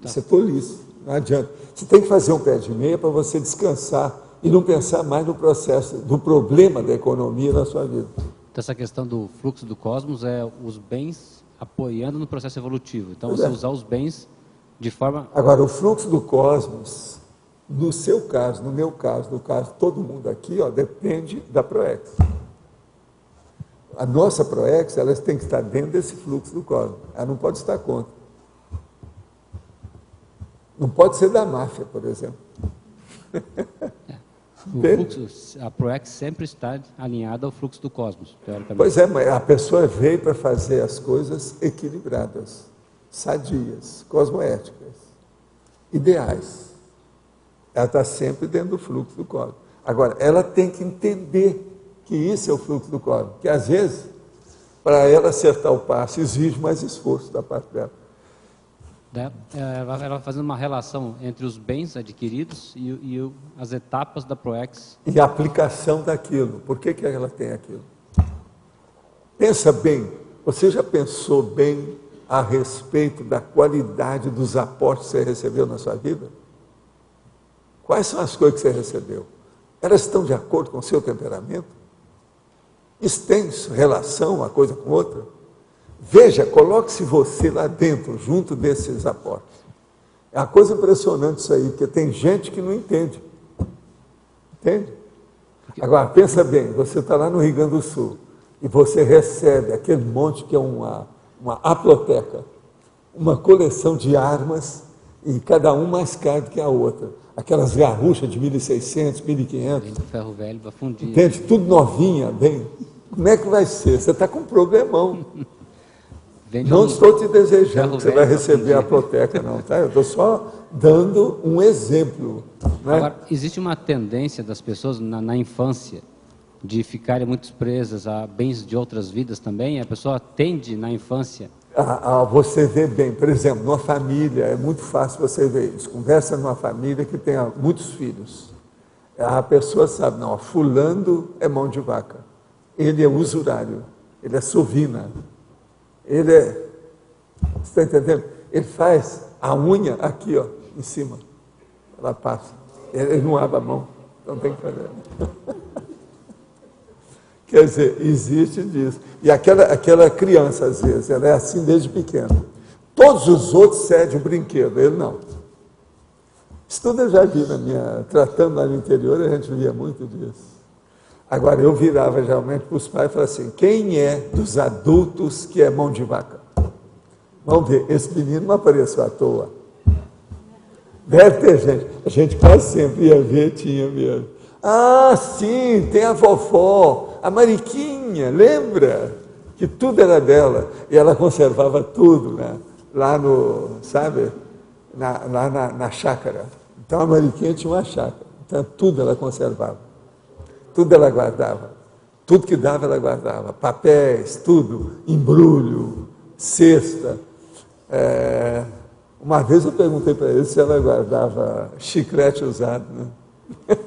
Isso é tolice, não adianta. Você tem que fazer um pé de meia para você descansar e não pensar mais no processo, do problema da economia na sua vida. Então, essa questão do fluxo do cosmos é os bens apoiando no processo evolutivo. Então, você usar os bens de forma... Agora, o fluxo do cosmos, no seu caso, no meu caso, no caso de todo mundo aqui, depende da PROEX. A nossa PROEX, ela tem que estar dentro desse fluxo do cosmos. Ela não pode estar contra. Não pode ser da máfia, por exemplo. A PROEX sempre está alinhada ao fluxo do cosmos, teoricamente. Pois é, mas a pessoa veio para fazer as coisas equilibradas, sadias, cosmoéticas, ideais. Ela está sempre dentro do fluxo do cosmos. Agora, ela tem que entender que isso é o fluxo do cosmos, que às vezes, para ela acertar o passo, exige mais esforço da parte dela. Ela fazendo uma relação entre os bens adquiridos e as etapas da PROEX. E a aplicação daquilo. Por que ela tem aquilo? Pensa bem. Você já pensou bem a respeito da qualidade dos aportes que você recebeu na sua vida? Quais são as coisas que você recebeu? Elas estão de acordo com o seu temperamento? Isso tem relação uma coisa com outra? Veja, coloque-se você lá dentro, junto desses aportes. É uma coisa impressionante isso aí, porque tem gente que não entende. Entende? Agora, pensa bem, você está lá no Rio Grande do Sul e você recebe aquele monte que é uma haploteca, uma coleção de armas, e cada um mais caro do que a outra. Aquelas garruchas de 1.600, 1.500. Ferro velho para fundir. Entende? Tudo novinha, bem. Como é que vai ser? Você está com um problemão. Não estou te desejando que você vai receber a haploteca, não, tá? Eu estou só dando um exemplo. Né? Agora, existe uma tendência das pessoas na infância de ficarem muito presas a bens de outras vidas também? A pessoa tende na infância... Você vê bem, por exemplo, numa família, é muito fácil você ver isso. Conversa numa família que tenha muitos filhos. A pessoa sabe, não, fulano é mão de vaca. Ele é usurário, ele é sovina. Ele é, você está entendendo? Ele faz a unha aqui, ó, em cima. Ela passa. Ele não abre a mão, então tem que fazer. Quer dizer, existe disso. E aquela criança, às vezes, ela é assim desde pequena. Todos os outros cedem o brinquedo, ele não. Isso tudo eu já vi tratando lá no interior, a gente via muito disso. Agora, eu virava geralmente para os pais e falava assim, quem é dos adultos que é mão de vaca? Vamos ver, esse menino não apareceu à toa. Deve ter gente. A gente quase sempre ia ver, tinha mesmo. Ah, sim, tem a vovó, a Mariquinha, lembra? Que tudo era dela. E ela conservava tudo, né? Lá no, sabe? Lá na chácara. Então a Mariquinha tinha uma chácara. Então tudo ela conservava. Tudo ela guardava. Tudo que dava ela guardava. Papéis, tudo. Embrulho, cesta. Uma vez eu perguntei para ele se ela guardava chiclete usado, né?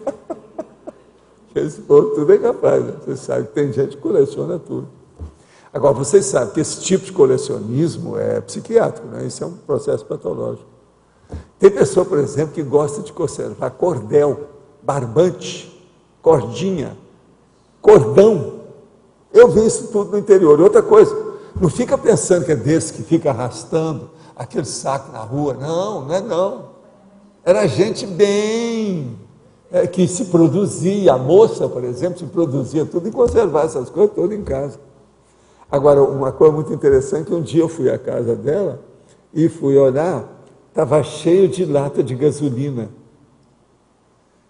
Esse povo tudo é capaz, né? Você sabe que tem gente que coleciona tudo. Agora, vocês sabem que esse tipo de colecionismo é psiquiátrico, né? Isso é um processo patológico. Tem pessoa, por exemplo, que gosta de conservar cordel, barbante, cordinha, cordão. Eu vi isso tudo no interior. E outra coisa, não fica pensando que é desse que fica arrastando aquele saco na rua. Não, não é não. Era gente bem... que se produzia, a moça, por exemplo, se produzia tudo e conservava essas coisas todas em casa. Agora, uma coisa muito interessante, um dia eu fui à casa dela e fui olhar, estava cheio de lata de gasolina.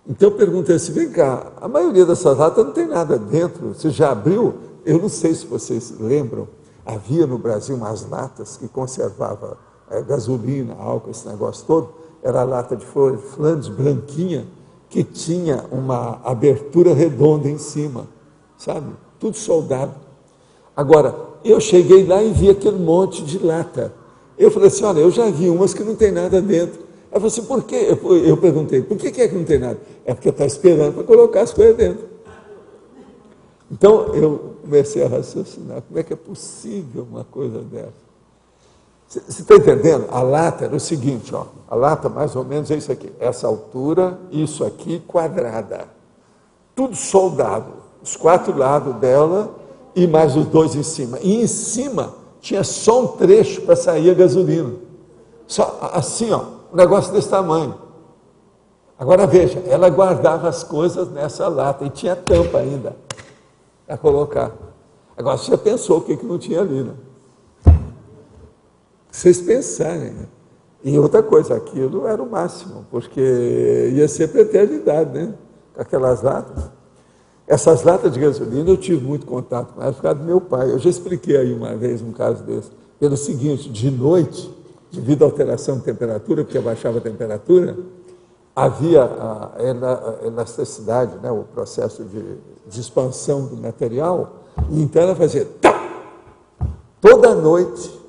Então eu perguntei assim, vem cá, a maioria dessas latas não tem nada dentro, você já abriu? Eu não sei se vocês lembram, havia no Brasil umas latas que conservavam gasolina, álcool, esse negócio todo, era a lata de Flandres branquinha, que tinha uma abertura redonda em cima, sabe? Tudo soldado. Agora, eu cheguei lá e vi aquele monte de lata. Eu falei assim, olha, eu já vi umas que não tem nada dentro. Ela falou assim, por quê? Eu perguntei, por que é que não tem nada? É porque está esperando para colocar as coisas dentro. Então, eu comecei a raciocinar, como é que é possível uma coisa dessa? Você está entendendo? A lata era o seguinte, ó, a lata mais ou menos é isso aqui, essa altura, isso aqui quadrada, tudo soldado, os 4 lados dela e mais os 2 em cima. E em cima tinha só um trecho para sair a gasolina, só assim, ó, um negócio desse tamanho. Agora veja, ela guardava as coisas nessa lata e tinha tampa ainda para colocar. Agora você pensou o que não tinha ali, né? Vocês pensarem, né? E outra coisa, aquilo era o máximo, porque ia ser para a eternidade, né? Com aquelas latas. Essas latas de gasolina eu tive muito contato com elas por causa do meu pai. Eu já expliquei aí uma vez um caso desse. Pelo seguinte, de noite, devido à alteração de temperatura, porque abaixava a temperatura, havia a elasticidade, né? O processo de expansão do material, e então ela fazia toda noite.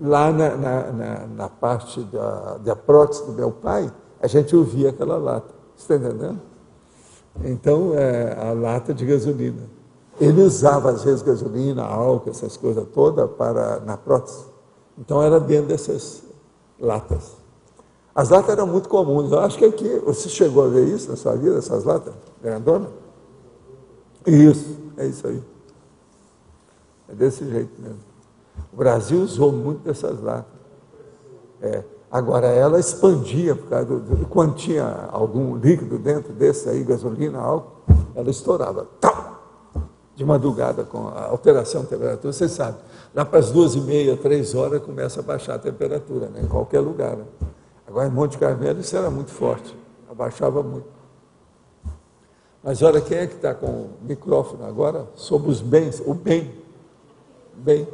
Lá na parte da prótese do meu pai, a gente ouvia aquela lata. Você está entendendo? Então, a lata de gasolina. Ele usava, às vezes, gasolina, álcool, essas coisas todas na prótese. Então, era dentro dessas latas. As latas eram muito comuns. Eu acho que aqui, você chegou a ver isso na sua vida, essas latas grandonas? Isso, é isso aí. É desse jeito mesmo. O Brasil usou muito dessas latas. Agora, ela expandia, por causa quando tinha algum líquido dentro desse aí, gasolina, álcool, ela estourava. De madrugada, com a alteração de temperatura, você sabe, lá para as 2h30, 3 horas, começa a baixar a temperatura, né, em qualquer lugar. Né? Agora, em Monte Carmelo, isso era muito forte, abaixava muito. Mas olha, quem é que está com o microfone agora? Sobre os bens, o bem. Bem.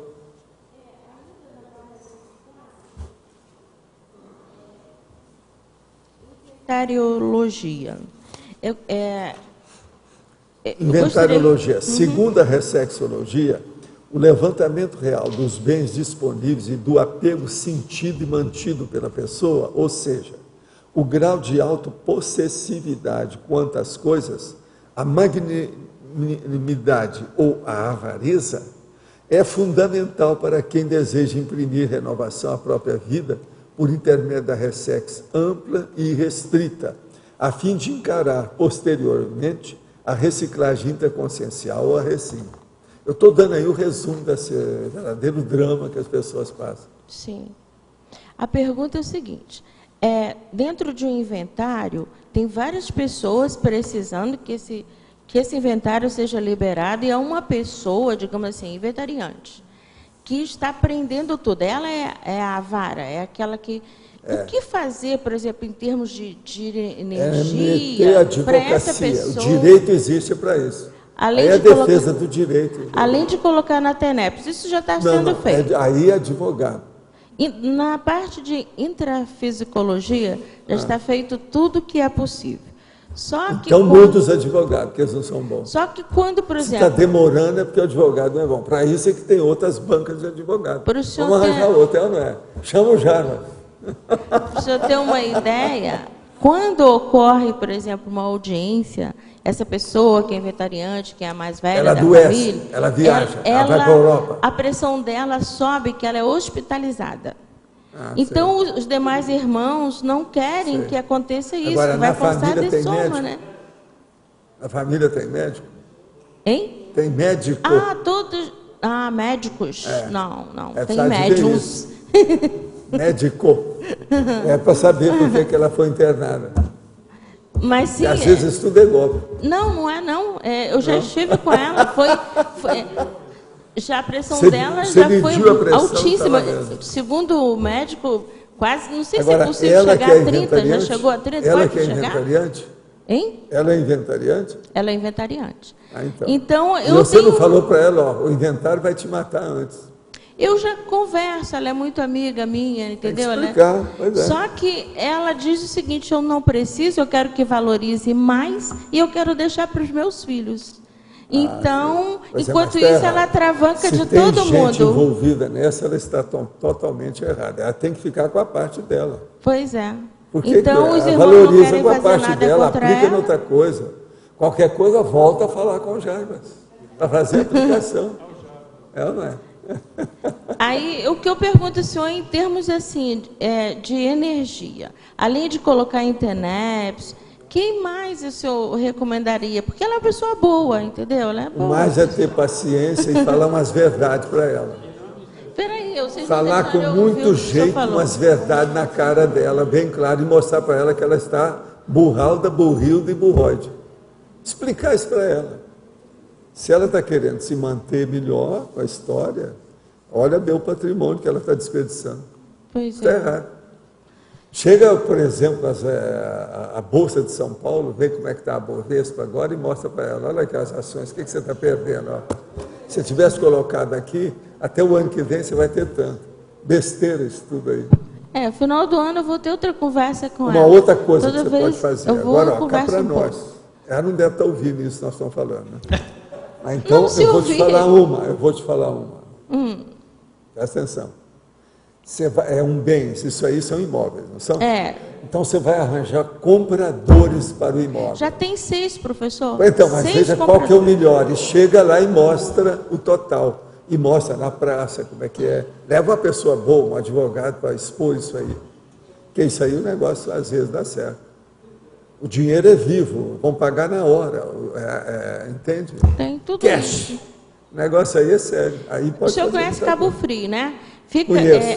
Inventariologia. Inventariologia. Segundo a ressexologia, o levantamento real dos bens disponíveis e do apego sentido e mantido pela pessoa, ou seja, o grau de autopossessividade quanto às coisas, a magnanimidade ou a avareza, é fundamental para quem deseja imprimir renovação à própria vida por intermédio da ressex ampla e restrita, a fim de encarar posteriormente a reciclagem interconsciencial ou a recim. Eu estou dando aí o resumo desse verdadeiro drama que as pessoas passam. Sim. A pergunta é o seguinte, dentro de um inventário, tem várias pessoas precisando que esse inventário seja liberado, e é uma pessoa, digamos assim, inventariante, que está aprendendo tudo. Ela é a avara, é aquela que... O que fazer, por exemplo, em termos de energia para essa pessoa? O direito existe para isso. Aí é a defesa do direito. Além de colocar na TENEPS, isso já está sendo feito. Aí é advogado. E na parte de intrafisicologia, já está feito tudo que é possível. Só que então muda os advogados, porque eles não são bons. Só que quando, por exemplo... Se está demorando é porque o advogado não é bom. Para isso é que tem outras bancas de advogado. Vamos arranjar outra, ela não é. Chama o Jarva. Para o senhor ter uma ideia, quando ocorre, por exemplo, uma audiência, essa pessoa que é inventariante, que é a mais velha da família... Ela viaja, ela vai para a Europa. A pressão dela sobe, que ela é hospitalizada. Então, os demais irmãos não querem que aconteça isso. Agora, vai na família tem soma, médico? né? A família tem médico? Hein? Tem médico? Todos... médicos. Não. Tem médiums. Médico. É para saber por que ela foi internada. Mas sim. E às vezes isso tudo é golpe. Não é. Eu já estive com ela. Já a pressão dela já foi altíssima. Segundo o médico, quase, não sei se é possível chegar a 30. Já chegou a 30? Ela que é inventariante? Hein? Ela é inventariante? Ela é inventariante. Então você não falou para ela, o inventário vai te matar antes. Eu já converso, ela é muito amiga minha, entendeu? Tem que explicar, pois é. Só que ela diz o seguinte, eu não preciso, eu quero que valorize mais e eu quero deixar para os meus filhos. Então, enquanto isso, ela atravanca de todo mundo. Se tem gente envolvida nessa, ela está totalmente errada. Ela tem que ficar com a parte dela. Pois é. Porque então, os irmãos valoriza não querem com a fazer parte nada dela, contra aplica ela. noutra coisa. Qualquer coisa, volta a falar com o Jarbas, para fazer a aplicação. Ela não é. Aí, o que eu pergunto ao senhor, em termos assim, de energia, além de colocar em TENEPS, quem mais o senhor recomendaria? Porque ela é uma pessoa boa, entendeu? Ela é boa. Mais é ter paciência e falar umas verdades para ela. Peraí, vocês falar com muito jeito umas verdades na cara dela, bem claro, e mostrar para ela que ela está burralda, burrilda e burroide. Explicar isso para ela. Se ela está querendo se manter melhor com a história, olha bem o patrimônio que ela está desperdiçando. Pois está errado. Chega, por exemplo, a Bolsa de São Paulo, vê como é que está a Bovespa agora e mostra para ela, olha aqui as ações, o que você está perdendo? Ó. Se você tivesse colocado aqui, até o ano que vem você vai ter tanto. Besteira isso tudo aí. No final do ano eu vou ter outra conversa com ela. Uma outra coisa que você pode fazer. Agora, ó, cá para nós. Ela não deve estar ouvindo isso que nós estamos falando. Né? Então, eu vou te falar uma. Presta atenção. É um bem, isso aí são imóveis, não são? Então você vai arranjar compradores para o imóvel. Já tem 6, professor. Então, mas veja qual que é o melhor. E chega lá e mostra o total. E mostra na praça como é que é. Leva uma pessoa boa, um advogado para expor isso aí. Porque isso aí o negócio às vezes dá certo. O dinheiro é vivo, vão pagar na hora, entende? Tem tudo cash. Isso. O negócio aí é sério. Aí pode o senhor conhece Cabo Frio, né? Fica,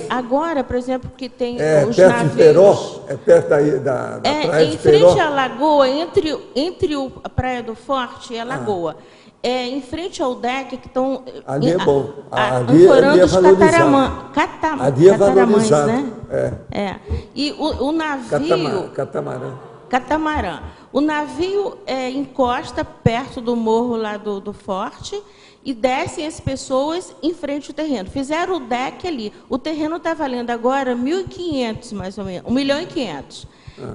agora, por exemplo, que tem os perto navios... de Feró? É perto daí da praia de Feró? Em frente à lagoa, entre a Praia do Forte e a lagoa. Em frente ao deck que estão... Ali é bom. Ali é valorizado. Ali é valorizado. Né? E o navio... Catamarã. O navio encosta perto do morro lá do Forte e descem as pessoas em frente ao terreno. Fizeram o deck ali. O terreno está valendo agora 1.500, mais ou menos, 1.500.000.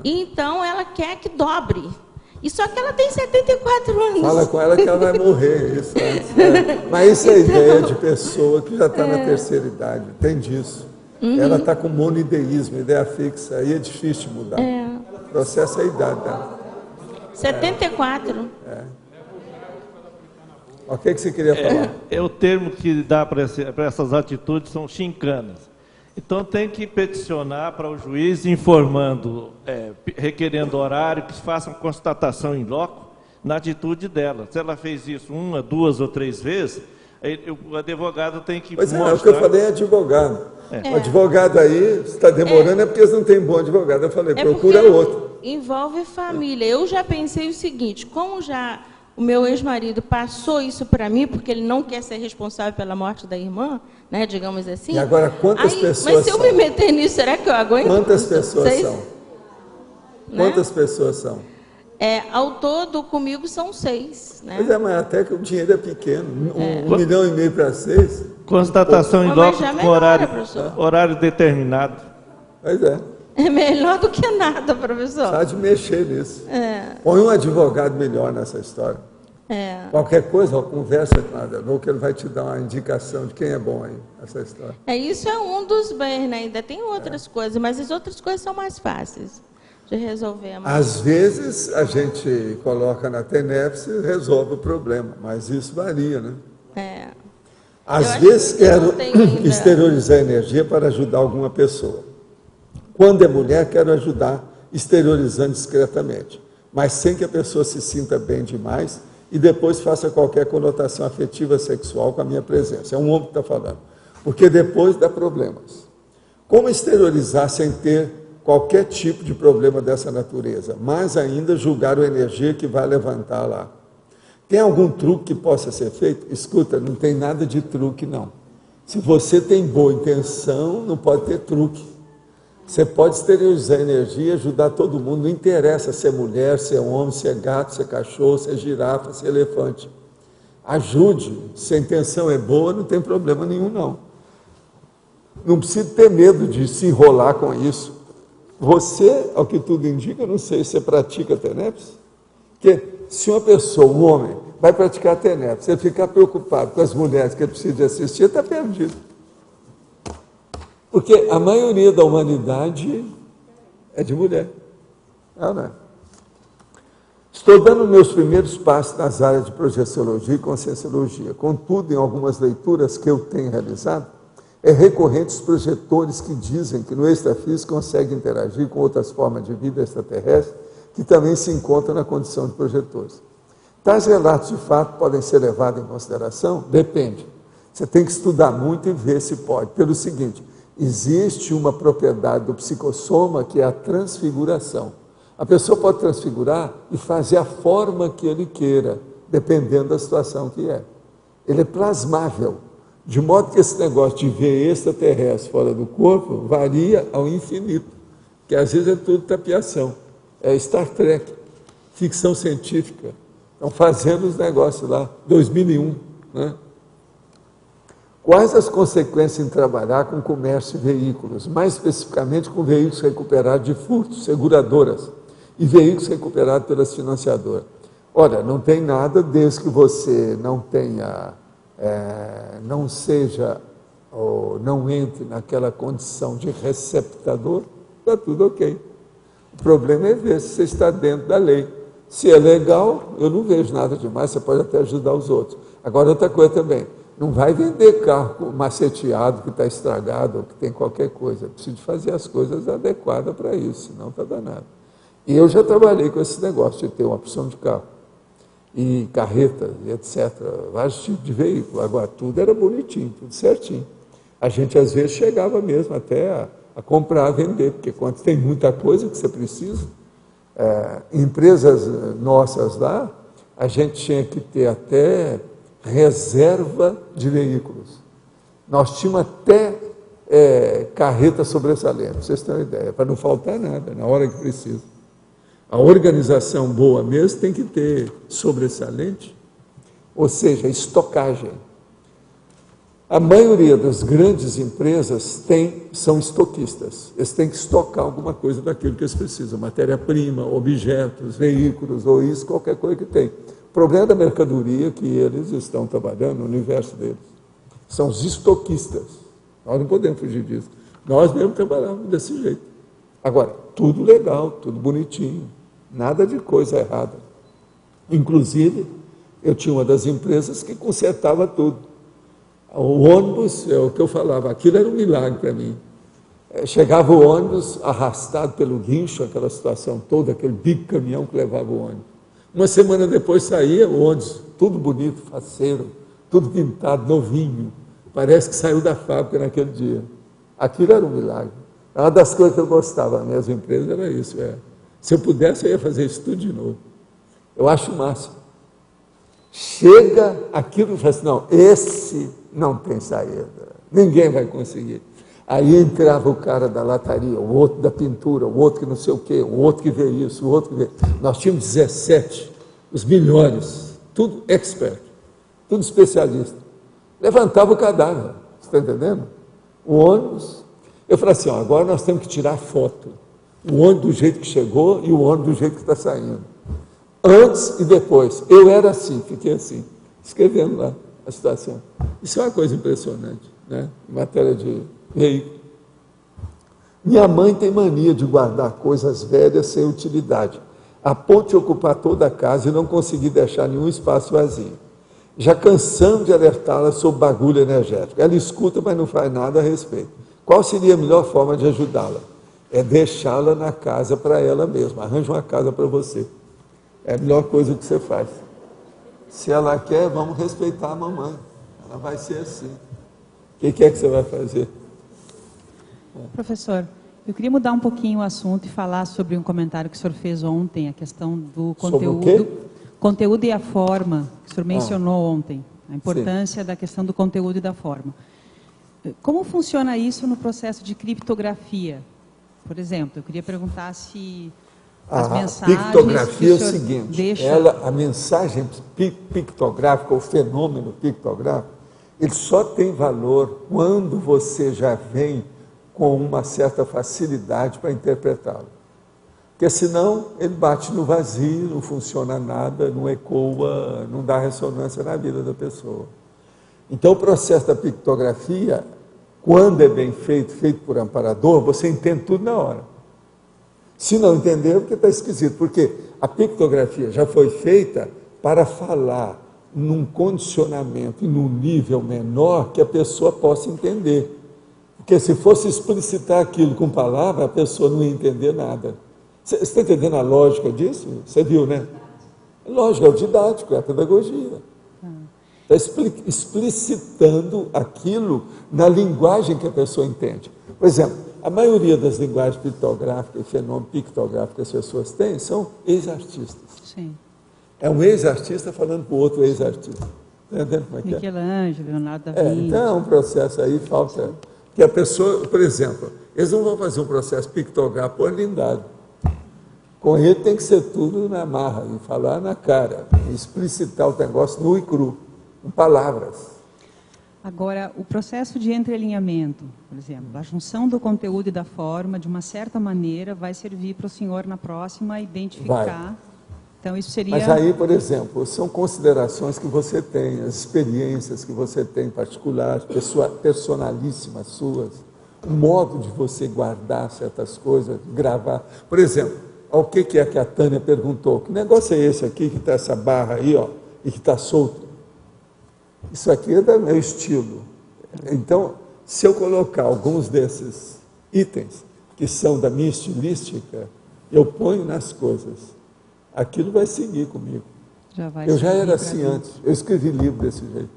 E então ela quer que dobre. E só que ela tem 74 anos. Fala com ela que ela vai morrer. Isso Mas isso é ideia de pessoa que já está na terceira idade. Tem disso. Ela está com monoideísmo, ideia fixa. Aí é difícil de mudar. O processo é a idade dela. 74. O que você queria falar? O termo que dá para essas atitudes são chincanas. Então tem que peticionar para o juiz informando, requerendo horário, que façam constatação em loco na atitude dela. Se ela fez isso 1, 2 ou 3 vezes, o advogado tem que mostrar... o que eu falei é advogado. O advogado aí, está demorando, é porque eles não têm bom advogado. Eu falei, procura outro. Envolve família. Eu já pensei o seguinte, como já o meu ex-marido passou isso para mim, porque ele não quer ser responsável pela morte da irmã, né, digamos assim. E agora, quantas pessoas Mas se eu me meter nisso, será que eu aguento? Quantas pessoas são? Né? Quantas pessoas são? Ao todo, comigo, são 6. Né? Pois mas até que o dinheiro é pequeno. 1,5 milhão para 6. Constatação em loco com horário determinado. Pois é. É melhor do que nada, professor. Precisa de mexer nisso. Põe um advogado melhor nessa história. Qualquer coisa, conversa com o Adenor, que ele vai te dar uma indicação de quem é bom aí nessa história. Isso é um dos bens, né? Ainda tem outras coisas, mas as outras coisas são mais fáceis de resolver. Às vezes a gente coloca na TENEPS e resolve o problema, mas isso varia, né? Às vezes quero exteriorizar energia para ajudar alguma pessoa. Quando é mulher, quero ajudar exteriorizando discretamente, mas sem que a pessoa se sinta bem demais e depois faça qualquer conotação afetiva sexual com a minha presença. É um homem que está falando, porque depois dá problemas. Como exteriorizar sem ter qualquer tipo de problema dessa natureza? Mais ainda, julgar a energia que vai levantar lá. Tem algum truque que possa ser feito? Escuta, não tem nada de truque, não. Se você tem boa intenção, não pode ter truque. Você pode exteriorizar energia, ajudar todo mundo, não interessa se é mulher, se é homem, se é gato, se é cachorro, se é girafa, se é elefante. Ajude, se a intenção é boa, não tem problema nenhum, não. Não precisa ter medo de se enrolar com isso. Você, ao que tudo indica, não sei se você pratica TENEPS, porque se uma pessoa, um homem, vai praticar TENEPS, você ficar preocupado com as mulheres que ele precisa de assistir, está perdido. Porque a maioria da humanidade é de mulher. Não é? Estou dando meus primeiros passos nas áreas de projeciologia e conscienciologia. Contudo, em algumas leituras que eu tenho realizado, é recorrente os projetores que dizem que no extrafísico conseguem interagir com outras formas de vida extraterrestre que também se encontram na condição de projetores. Tais relatos de fato podem ser levados em consideração? Depende. Você tem que estudar muito e ver se pode. Pelo seguinte, existe uma propriedade do psicossoma que é a transfiguração. A pessoa pode transfigurar e fazer a forma que ele queira, dependendo da situação que é. Ele é plasmável, de modo que esse negócio de ver extraterrestre fora do corpo varia ao infinito, que às vezes é tudo tapiação. É Star Trek, ficção científica. Estão fazendo os negócios lá, 2001, né? Quais as consequências em trabalhar com comércio de veículos, mais especificamente com veículos recuperados de furtos, seguradoras, e veículos recuperados pelas financiadoras? Olha, não tem nada desde que você não tenha, não seja, ou não entre naquela condição de receptador, está tudo ok. O problema é ver se você está dentro da lei. Se é legal, eu não vejo nada demais, você pode até ajudar os outros. Agora, outra coisa também, não vai vender carro maceteado que está estragado ou que tem qualquer coisa. Precisa fazer as coisas adequadas para isso, senão está danado. E eu já trabalhei com esse negócio de ter uma opção de carro. e carretas, etc., vários tipos de veículo. Agora, tudo era bonitinho, tudo certinho. A gente, às vezes, chegava mesmo até a comprar, a vender, porque quando tem muita coisa que você precisa, empresas nossas lá, a gente tinha que ter até reserva de veículos. Nós tínhamos até carreta sobressalente, para vocês terem uma ideia, para não faltar nada na hora que precisa. A organização boa mesmo tem que ter sobressalente, ou seja, estocagem. A maioria das grandes empresas são estoquistas. Eles têm que estocar alguma coisa daquilo que eles precisam, matéria-prima, objetos, veículos, ou isso, qualquer coisa que tem. O problema da mercadoria que eles estão trabalhando no universo deles. São os estoquistas. Nós não podemos fugir disso. Nós mesmo trabalhamos desse jeito. Agora, tudo legal, tudo bonitinho, nada de coisa errada. Inclusive, eu tinha uma das empresas que consertava tudo. O ônibus, é o que eu falava, aquilo era um milagre para mim. Chegava o ônibus arrastado pelo guincho, aquela situação toda, aquele big caminhão que levava o ônibus. Uma semana depois saía o ônibus, tudo bonito, faceiro, tudo pintado, novinho. Parece que saiu da fábrica naquele dia. Aquilo era um milagre. Uma das coisas que eu gostava das minhas empresas era isso. Se eu pudesse, eu ia fazer isso tudo de novo. Eu acho o máximo. Chega aquilo e fala assim, não, esse não tem saída, ninguém vai conseguir. Aí entrava o cara da lataria, o outro da pintura, o outro que não sei o quê, o outro que vê isso, o outro que vê... Nós tínhamos 17, os melhores, tudo expert, tudo especialista. Levantava o cadáver, você está entendendo? O ônibus, eu falei assim, agora nós temos que tirar foto. O ônibus do jeito que chegou e o ônibus do jeito que está saindo. Antes e depois. Eu era assim, fiquei assim, escrevendo lá a situação. Isso é uma coisa impressionante, né? Em matéria de veículo. Minha mãe tem mania de guardar coisas velhas sem utilidade, a ponto de ocupar toda a casa e não conseguir deixar nenhum espaço vazio. Já cansamos de alertá-la sobre bagulho energético. Ela escuta, mas não faz nada a respeito. Qual seria a melhor forma de ajudá-la? É deixá-la na casa para ela mesma. Arranja uma casa para você. É a melhor coisa que você faz. Se ela quer, vamos respeitar a mamãe. Ela vai ser assim. O que é que você vai fazer? Professor, eu queria mudar um pouquinho o assunto e falar sobre um comentário que o senhor fez ontem, a questão do conteúdo, conteúdo e a forma, que o senhor mencionou ontem, a importância da questão do conteúdo e da forma. Como funciona isso no processo de criptografia? Por exemplo, eu queria perguntar se as mensagens... A pictografia é o seguinte, deixa... a mensagem pictográfica, o fenômeno pictográfico, ele só tem valor quando você já vem com uma certa facilidade para interpretá-lo. Porque senão ele bate no vazio, não funciona nada, não ecoa, não dá ressonância na vida da pessoa. Então o processo da pictografia, quando é bem feito, feito por amparador, você entende tudo na hora. Se não entender, é porque está esquisito, porque a pictografia já foi feita para falar num condicionamento e num nível menor que a pessoa possa entender. Porque se fosse explicitar aquilo com palavra, a pessoa não ia entender nada. Você está entendendo a lógica disso? Você viu, né? Lógico, é o didático, é a pedagogia. Está explicitando aquilo na linguagem que a pessoa entende. Por exemplo, a maioria das linguagens pictográficas e fenômenos pictográficos que as pessoas têm são ex-artistas. Sim. É um ex-artista falando para o outro ex-artista. Está entendendo como é que é? Michelangelo, Leonardo da Vinci. Então é um processo aí, falta... Que a pessoa, por exemplo, eles não vão fazer um processo pictográfico por lindado. Com ele tem que ser tudo na marra, e falar na cara, explicitar o negócio nu e cru, com palavras. Agora, o processo de entrelinhamento, por exemplo, a junção do conteúdo e da forma, de uma certa maneira, vai servir para o senhor na próxima identificar... Vai. Então, isso seria... Mas aí, por exemplo, são considerações que você tem, as experiências que você tem particulares, personalíssimas suas, o modo de você guardar certas coisas, gravar. Por exemplo, o que é que a Tânia perguntou? Que negócio é esse aqui, que está essa barra aí, ó, e que está solto? Isso aqui é do meu estilo. Então, se eu colocar alguns desses itens, que são da minha estilística, eu ponho nas coisas. Aquilo vai seguir comigo. Eu já era assim antes, eu escrevi livro desse jeito.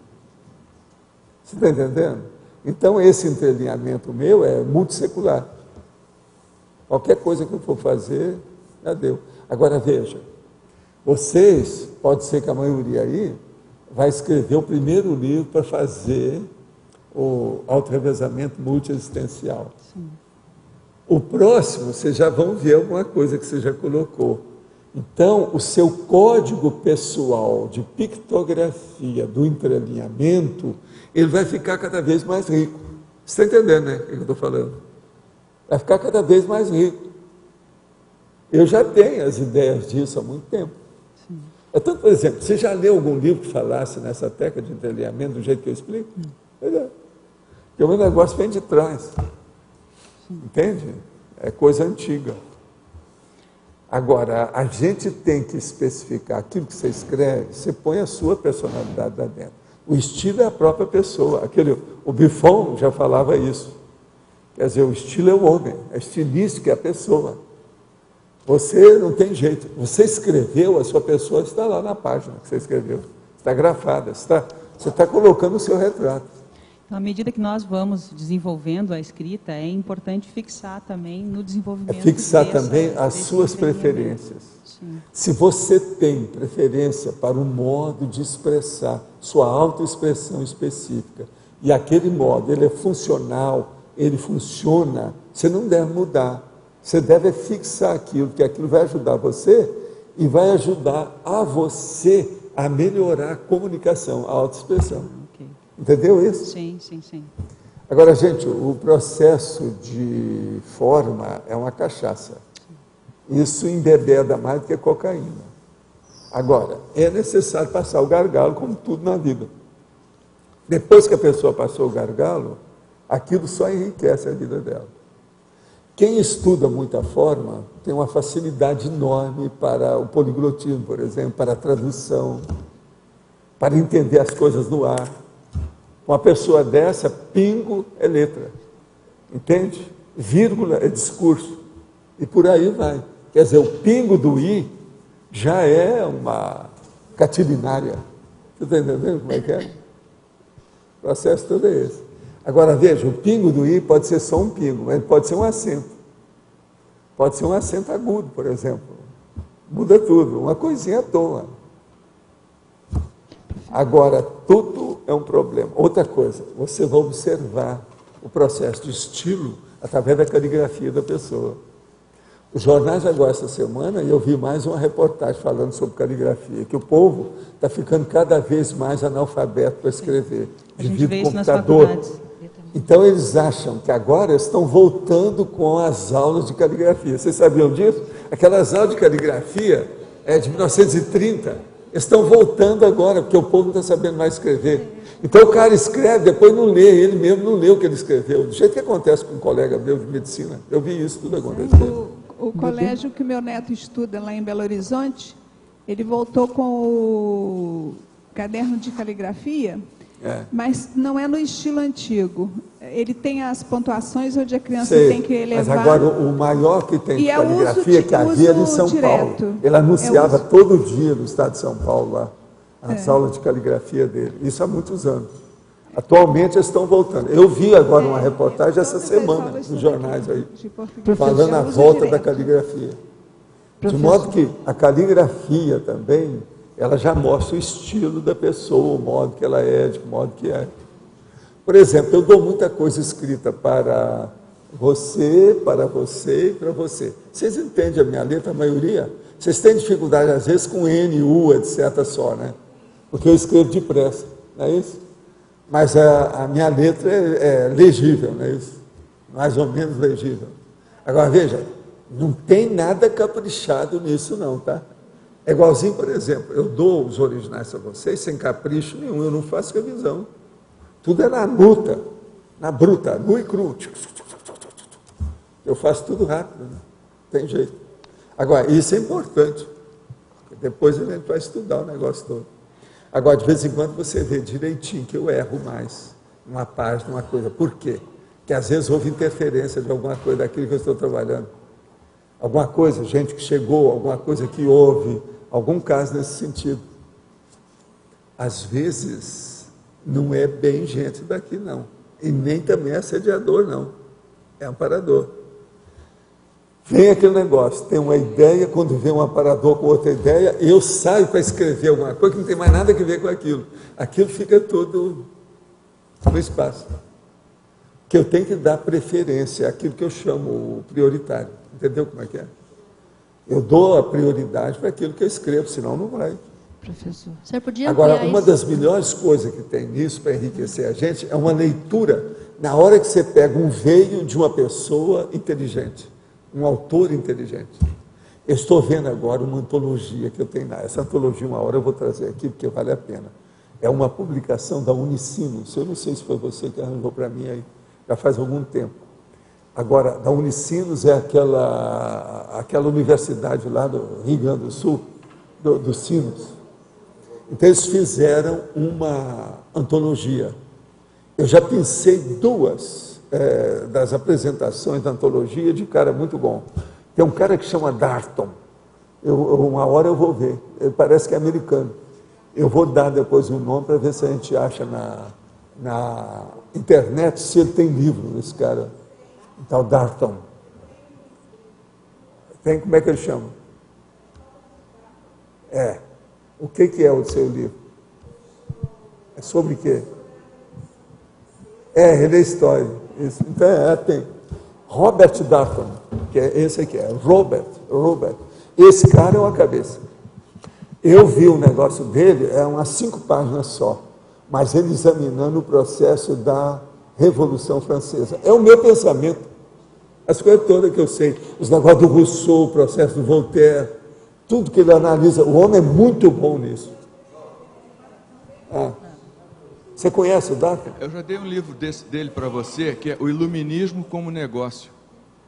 Você está entendendo? Então, esse entrelinhamento meu é multissecular. Qualquer coisa que eu for fazer, já deu. Agora, veja, vocês, pode ser que a maioria aí, vai escrever o primeiro livro para fazer o auto-revezamento multiexistencial. Sim. O próximo, vocês já vão ver alguma coisa que você já colocou. Então, o seu código pessoal de pictografia do entrelinhamento, ele vai ficar cada vez mais rico. Você está entendendo, né, o que eu estou falando? Vai ficar cada vez mais rico. Eu já tenho as ideias disso há muito tempo. Sim. Então, por exemplo, você já leu algum livro que falasse nessa técnica de entrelinhamento do jeito que eu explico? Pois é. Porque o meu negócio vem de trás. Entende? É coisa antiga. Agora, a gente tem que especificar aquilo que você escreve, você põe a sua personalidade lá dentro. O estilo é a própria pessoa. O Buffon já falava isso. Quer dizer, o estilo é o homem, a estilística é a pessoa. Você não tem jeito. Você escreveu, a sua pessoa está lá na página que você escreveu. Está grafada, você está colocando o seu retrato. Então, à medida que nós vamos desenvolvendo a escrita, é importante fixar também no desenvolvimento. Fixar também as suas preferências. Sim. Se você tem preferência para um modo de expressar, sua autoexpressão específica, e aquele modo, ele é funcional, ele funciona, você não deve mudar. Você deve fixar aquilo, porque aquilo vai ajudar você e vai ajudar a você a melhorar a comunicação, a autoexpressão. Entendeu isso? Sim, sim, sim. Agora, gente, o processo de forma é uma cachaça. Isso embebeda mais do que cocaína. Agora, é necessário passar o gargalo, como tudo na vida. Depois que a pessoa passou o gargalo, aquilo só enriquece a vida dela. Quem estuda muita forma tem uma facilidade enorme para o poliglotismo, por exemplo, para a tradução, para entender as coisas no ar. Uma pessoa dessa, pingo é letra, entende? Vírgula é discurso, e por aí vai. Quer dizer, o pingo do i já é uma catilinária. Você está entendendo como é que é? O processo todo é esse. Agora, veja, o pingo do i pode ser só um pingo, mas pode ser um acento. Pode ser um acento agudo, por exemplo. Muda tudo, uma coisinha à toa. Agora, tudo é um problema. Outra coisa, você vai observar o processo de estilo através da caligrafia da pessoa. Os jornais agora, essa semana, eu vi mais uma reportagem falando sobre caligrafia, que o povo está ficando cada vez mais analfabeto para escrever, devido ao computador. Então, eles acham que agora estão voltando com as aulas de caligrafia. Vocês sabiam disso? Aquelas aulas de caligrafia de 1930, estão voltando agora, porque o povo não está sabendo mais escrever. Então o cara escreve, depois não lê, ele mesmo não lê o que ele escreveu. Do jeito que acontece com um colega meu de medicina. Eu vi isso tudo acontecer. O colégio que o meu neto estuda lá em Belo Horizonte, ele voltou com o caderno de caligrafia, mas não é no estilo antigo. Ele tem as pontuações onde a criança tem que elevar. Mas agora o maior que tem caligrafia que havia em São Paulo. Ele anunciava todo dia no estado de São Paulo lá, as aulas de caligrafia dele. Isso há muitos anos. Atualmente eles estão voltando. Eu vi agora uma reportagem essa semana nos jornais aí, falando a volta da caligrafia. De modo que a caligrafia também, ela já mostra o estilo da pessoa, o modo que ela é, de que modo que é. Por exemplo, eu dou muita coisa escrita para você e para você. Vocês entendem a minha letra, a maioria? Vocês têm dificuldade, às vezes, com N, U, etc. só, né? Porque eu escrevo depressa, não é isso? Mas a minha letra é legível, não é isso? Mais ou menos legível. Agora, veja, não tem nada caprichado nisso não, tá? É igualzinho, por exemplo, eu dou os originais a vocês sem capricho nenhum, eu não faço revisão. Tudo é na luta, na bruta, nu e cru. Eu faço tudo rápido, né? Tem jeito. Agora, isso é importante. Depois a gente vai estudar o negócio todo. Agora, de vez em quando você vê direitinho que eu erro mais uma página, uma coisa. Por quê? Porque às vezes houve interferência de alguma coisa daquilo que eu estou trabalhando. Alguma coisa, gente que chegou, alguma coisa que houve, algum caso nesse sentido. às vezes, não é bem gente daqui, não. E nem também é assediador, não. É amparador. Vem aquele negócio, tem uma ideia, quando vem um amparador com outra ideia, eu saio para escrever alguma coisa que não tem mais nada a ver com aquilo. Aquilo fica tudo no espaço. Que eu tenho que dar preferência àquilo que eu chamo prioritário. Entendeu como é que é? Eu dou a prioridade para aquilo que eu escrevo, senão não vai. Professor, você podia agora, uma das melhores coisas que tem nisso para enriquecer a gente é uma leitura na hora que você pega um veio de uma pessoa inteligente, um autor inteligente. Eu estou vendo agora uma antologia que eu tenho lá. Essa antologia, uma hora eu vou trazer aqui, porque vale a pena. É uma publicação da Unicinos. Eu não sei se foi você que arranjou para mim aí, já faz algum tempo. Agora, da Unicinos é aquela universidade lá do Rio Grande do Sul, dos Sinos. Então, eles fizeram uma antologia. Eu já pensei duas das apresentações da antologia de cara muito bom. Tem um cara que chama Darton. Uma hora eu vou ver. Ele parece que é americano. Eu vou dar depois o nome para ver se a gente acha na internet se ele tem livro desse cara. Então, Darton. Tem, como é que ele chama? O que é o seu livro? É sobre o quê? Ele é história. Isso. Então, tem. Robert Darton, que é esse aqui, Robert. Esse cara é uma cabeça. Eu vi o negócio dele, umas 5 páginas só, mas ele examinando o processo da Revolução Francesa. É o meu pensamento. As coisas todas que eu sei, os negócios do Rousseau, o processo do Voltaire, tudo que ele analisa, o homem é muito bom nisso. Você conhece o Darton? Eu já dei um livro dele para você, que é O Iluminismo como Negócio.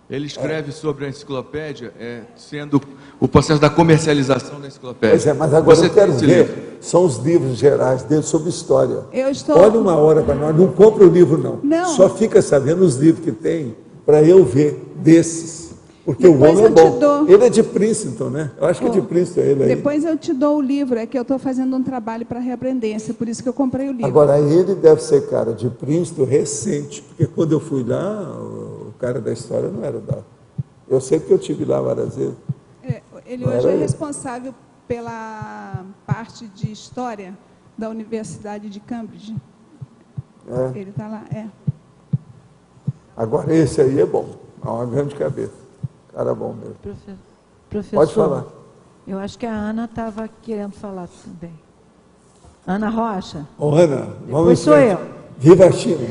Ele escreve sobre a enciclopédia, sendo o processo da comercialização da enciclopédia. Pois é, mas agora eu quero ver, são os livros gerais dele sobre história. Olha uma hora para nós, não compra o livro não. Só fica sabendo os livros que tem, para eu ver desses. Porque depois o homem é bom. Ele é de Princeton, né? Eu acho que é de Princeton ele aí. Depois eu te dou o livro, é que eu estou fazendo um trabalho para reaprendência, por isso que eu comprei o livro. Agora, ele deve ser cara de Princeton recente, porque quando eu fui lá, o cara da história não era o Darton. Eu sei porque eu estive lá várias vezes. Ele hoje é responsável pela parte de história da Universidade de Cambridge. Ele está lá, Agora, esse aí é bom, é uma grande cabeça. Cara bom mesmo. Professor, pode falar. Eu acho que a Ana estava querendo falar também. Ana Rocha. Ana, vamos sou eu. Viva a China.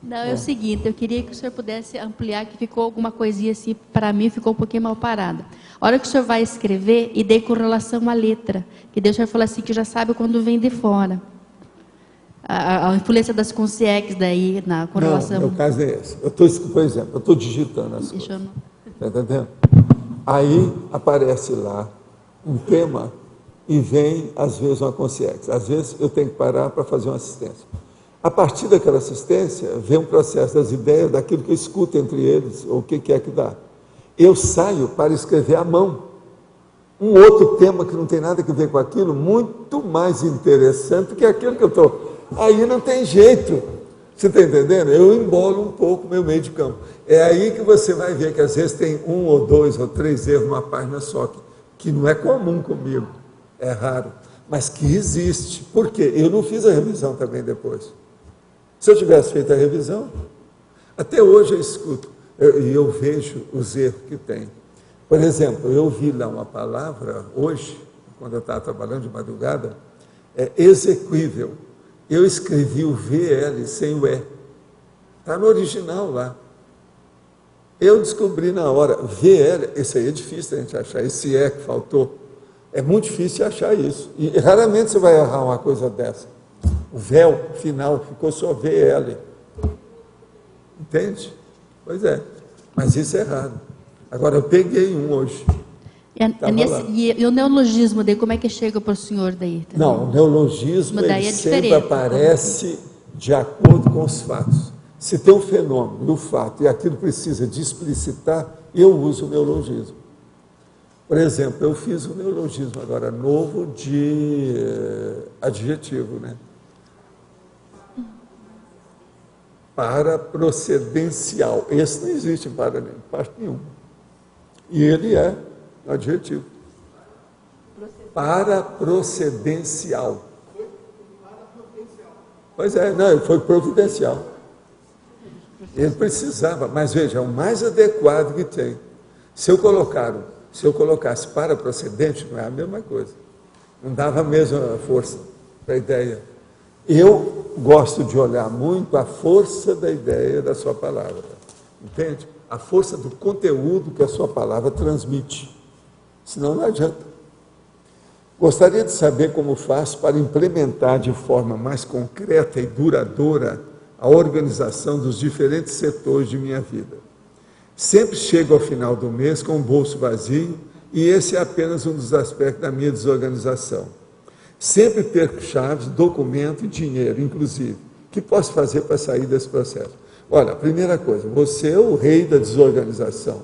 Não, é o seguinte, eu queria que o senhor pudesse ampliar, que ficou alguma coisinha assim, para mim ficou um pouquinho mal parada. A hora que o senhor vai escrever, e daí com relação à letra, que daí o senhor fala assim, que já sabe quando vem de fora. A influência das consciex daí, na correlação. Não, o caso é esse. Por exemplo, eu estou digitando as coisas. Está entendendo? Aí aparece lá um tema e vem, às vezes, uma consciência. Às vezes, eu tenho que parar para fazer uma assistência. A partir daquela assistência, vem um processo das ideias, daquilo que eu escuto entre eles, ou o que é que dá. Eu saio para escrever à mão. Um outro tema que não tem nada a ver com aquilo, muito mais interessante que aquilo que eu estou... Aí não tem jeito. Você está entendendo? Eu embolo um pouco meu meio de campo. É aí que você vai ver que às vezes tem 1 ou 2 ou 3 erros numa página só, que não é comum comigo, é raro, mas que existe. Por quê? Eu não fiz a revisão também depois. Se eu tivesse feito a revisão, até hoje eu escuto e eu vejo os erros que tem. Por exemplo, eu vi lá uma palavra hoje, quando eu estava trabalhando de madrugada, exequível. Eu escrevi o VL sem o E. Está no original lá. Eu descobri na hora, VL, esse aí é difícil a gente achar, esse E que faltou. É muito difícil achar isso. E raramente você vai errar uma coisa dessa. O véu final ficou só VL. Entende? Pois é. Mas isso é errado. Agora, eu peguei um hoje. E o neologismo daí, como é que chega para o senhor daí? Também? Não, o neologismo ele sempre aparece de acordo com os fatos. Se tem um fenômeno, o fato, e aquilo precisa de explicitar, eu uso o neologismo. Por exemplo, eu fiz um neologismo agora novo de adjetivo, né? Paraprocedencial. Esse não existe em parte nenhuma. E ele é adjetivo. Paraprocedencial. Pois é, não, ele foi providencial. Ele precisava, mas veja, é o mais adequado que tem. Se eu colocasse paraprocedente, não é a mesma coisa. Não dava a mesma força para a ideia. Eu gosto de olhar muito a força da ideia da sua palavra. Entende? A força do conteúdo que a sua palavra transmite. Senão não adianta. Gostaria de saber como faço para implementar de forma mais concreta e duradoura a organização dos diferentes setores de minha vida. Sempre chego ao final do mês com o bolso vazio e esse é apenas um dos aspectos da minha desorganização. Sempre perco chaves, documento e dinheiro, inclusive. O que posso fazer para sair desse processo? Olha, a primeira coisa, você é o rei da desorganização.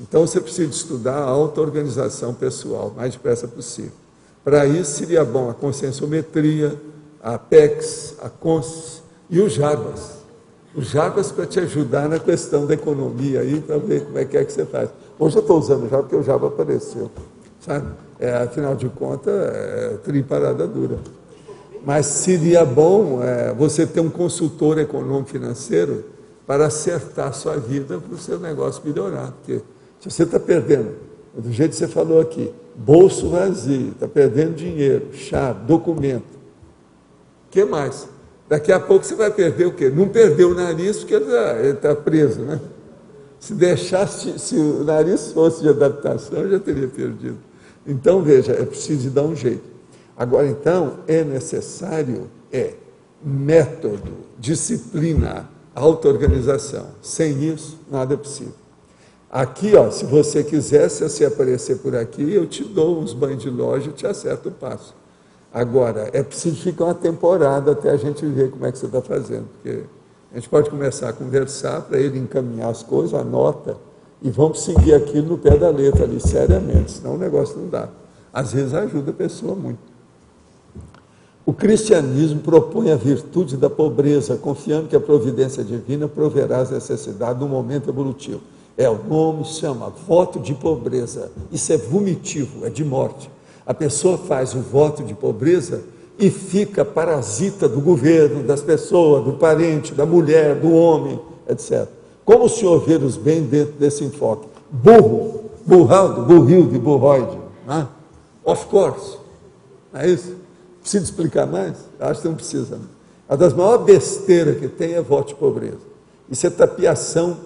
Então você precisa estudar a auto-organização pessoal, o mais depressa possível. Para isso seria bom a conscienciometria, a Apex, a Cons e o Jarbas. O Jarbas para te ajudar na questão da economia aí, para ver como é que você faz. Hoje eu estou usando o Jarbas porque o Jarbas apareceu, sabe? Afinal de contas, é triparada dura. Mas seria bom você ter um consultor econômico financeiro para acertar a sua vida para o seu negócio melhorar. Porque se você está perdendo, do jeito que você falou aqui, bolso vazio, está perdendo dinheiro, chave, documento. O que mais? Daqui a pouco você vai perder o quê? Não perdeu o nariz porque ele está preso, né? Se o nariz fosse de adaptação, eu já teria perdido. Então, veja, é preciso dar um jeito. Agora, então, é necessário método, disciplina, auto-organização. Sem isso, nada é possível. Aqui, ó, se você quiser, se você aparecer por aqui, eu te dou uns banhos de loja e te acerto o passo. Agora, é preciso ficar uma temporada até a gente ver como é que você está fazendo, porque a gente pode começar a conversar para ele encaminhar as coisas, anota, e vamos seguir aquilo no pé da letra ali, seriamente, senão o negócio não dá. Às vezes ajuda a pessoa muito. O cristianismo propõe a virtude da pobreza, confiando que a providência divina proverá as necessidades do momento evolutivo. O nome chama voto de pobreza. Isso é vomitivo, é de morte. A pessoa faz o voto de pobreza e fica parasita do governo, das pessoas, do parente, da mulher, do homem, etc. Como o senhor vê os bem dentro desse enfoque? Burrilde, burroide, né? Of course. Não é isso? Precisa explicar mais? Acho que não precisa. Né? A das maiores besteiras que tem é voto de pobreza. Isso é tapiação.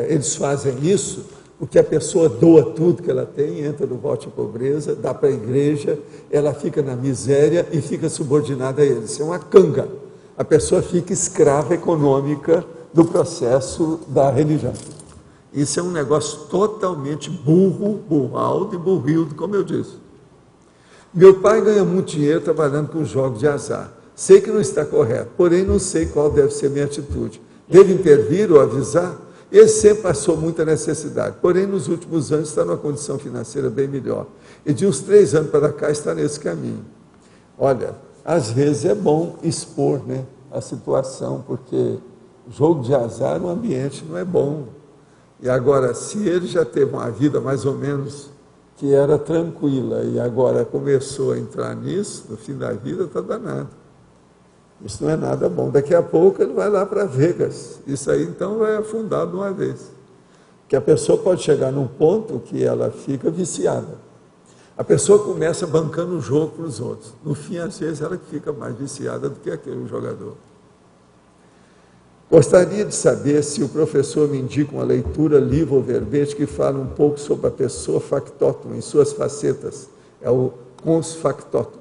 Eles fazem isso porque a pessoa doa tudo que ela tem, entra no voto de pobreza, dá para a igreja, ela fica na miséria e fica subordinada a eles. Isso é uma canga. A pessoa fica escrava econômica do processo da religião. Isso é um negócio totalmente burraldo e burrildo, como eu disse. Meu pai ganha muito dinheiro trabalhando com jogos de azar. Sei que não está correto, porém não sei qual deve ser minha atitude. Devo intervir ou avisar? Ele sempre passou muita necessidade, porém nos últimos anos está numa condição financeira bem melhor. E de uns 3 anos para cá está nesse caminho. Olha, às vezes é bom expor, né, a situação, porque jogo de azar no ambiente não é bom. E agora, se ele já teve uma vida mais ou menos que era tranquila e agora começou a entrar nisso, no fim da vida está danado. Isso não é nada bom. Daqui a pouco ele vai lá para Vegas. Isso aí então vai afundar de uma vez. Porque a pessoa pode chegar num ponto que ela fica viciada. A pessoa começa bancando o jogo para os outros. No fim, às vezes, ela fica mais viciada do que aquele jogador. Gostaria de saber se o professor me indica uma leitura, livro ou verbete que fala um pouco sobre a pessoa factotum em suas facetas. É o cons factotum.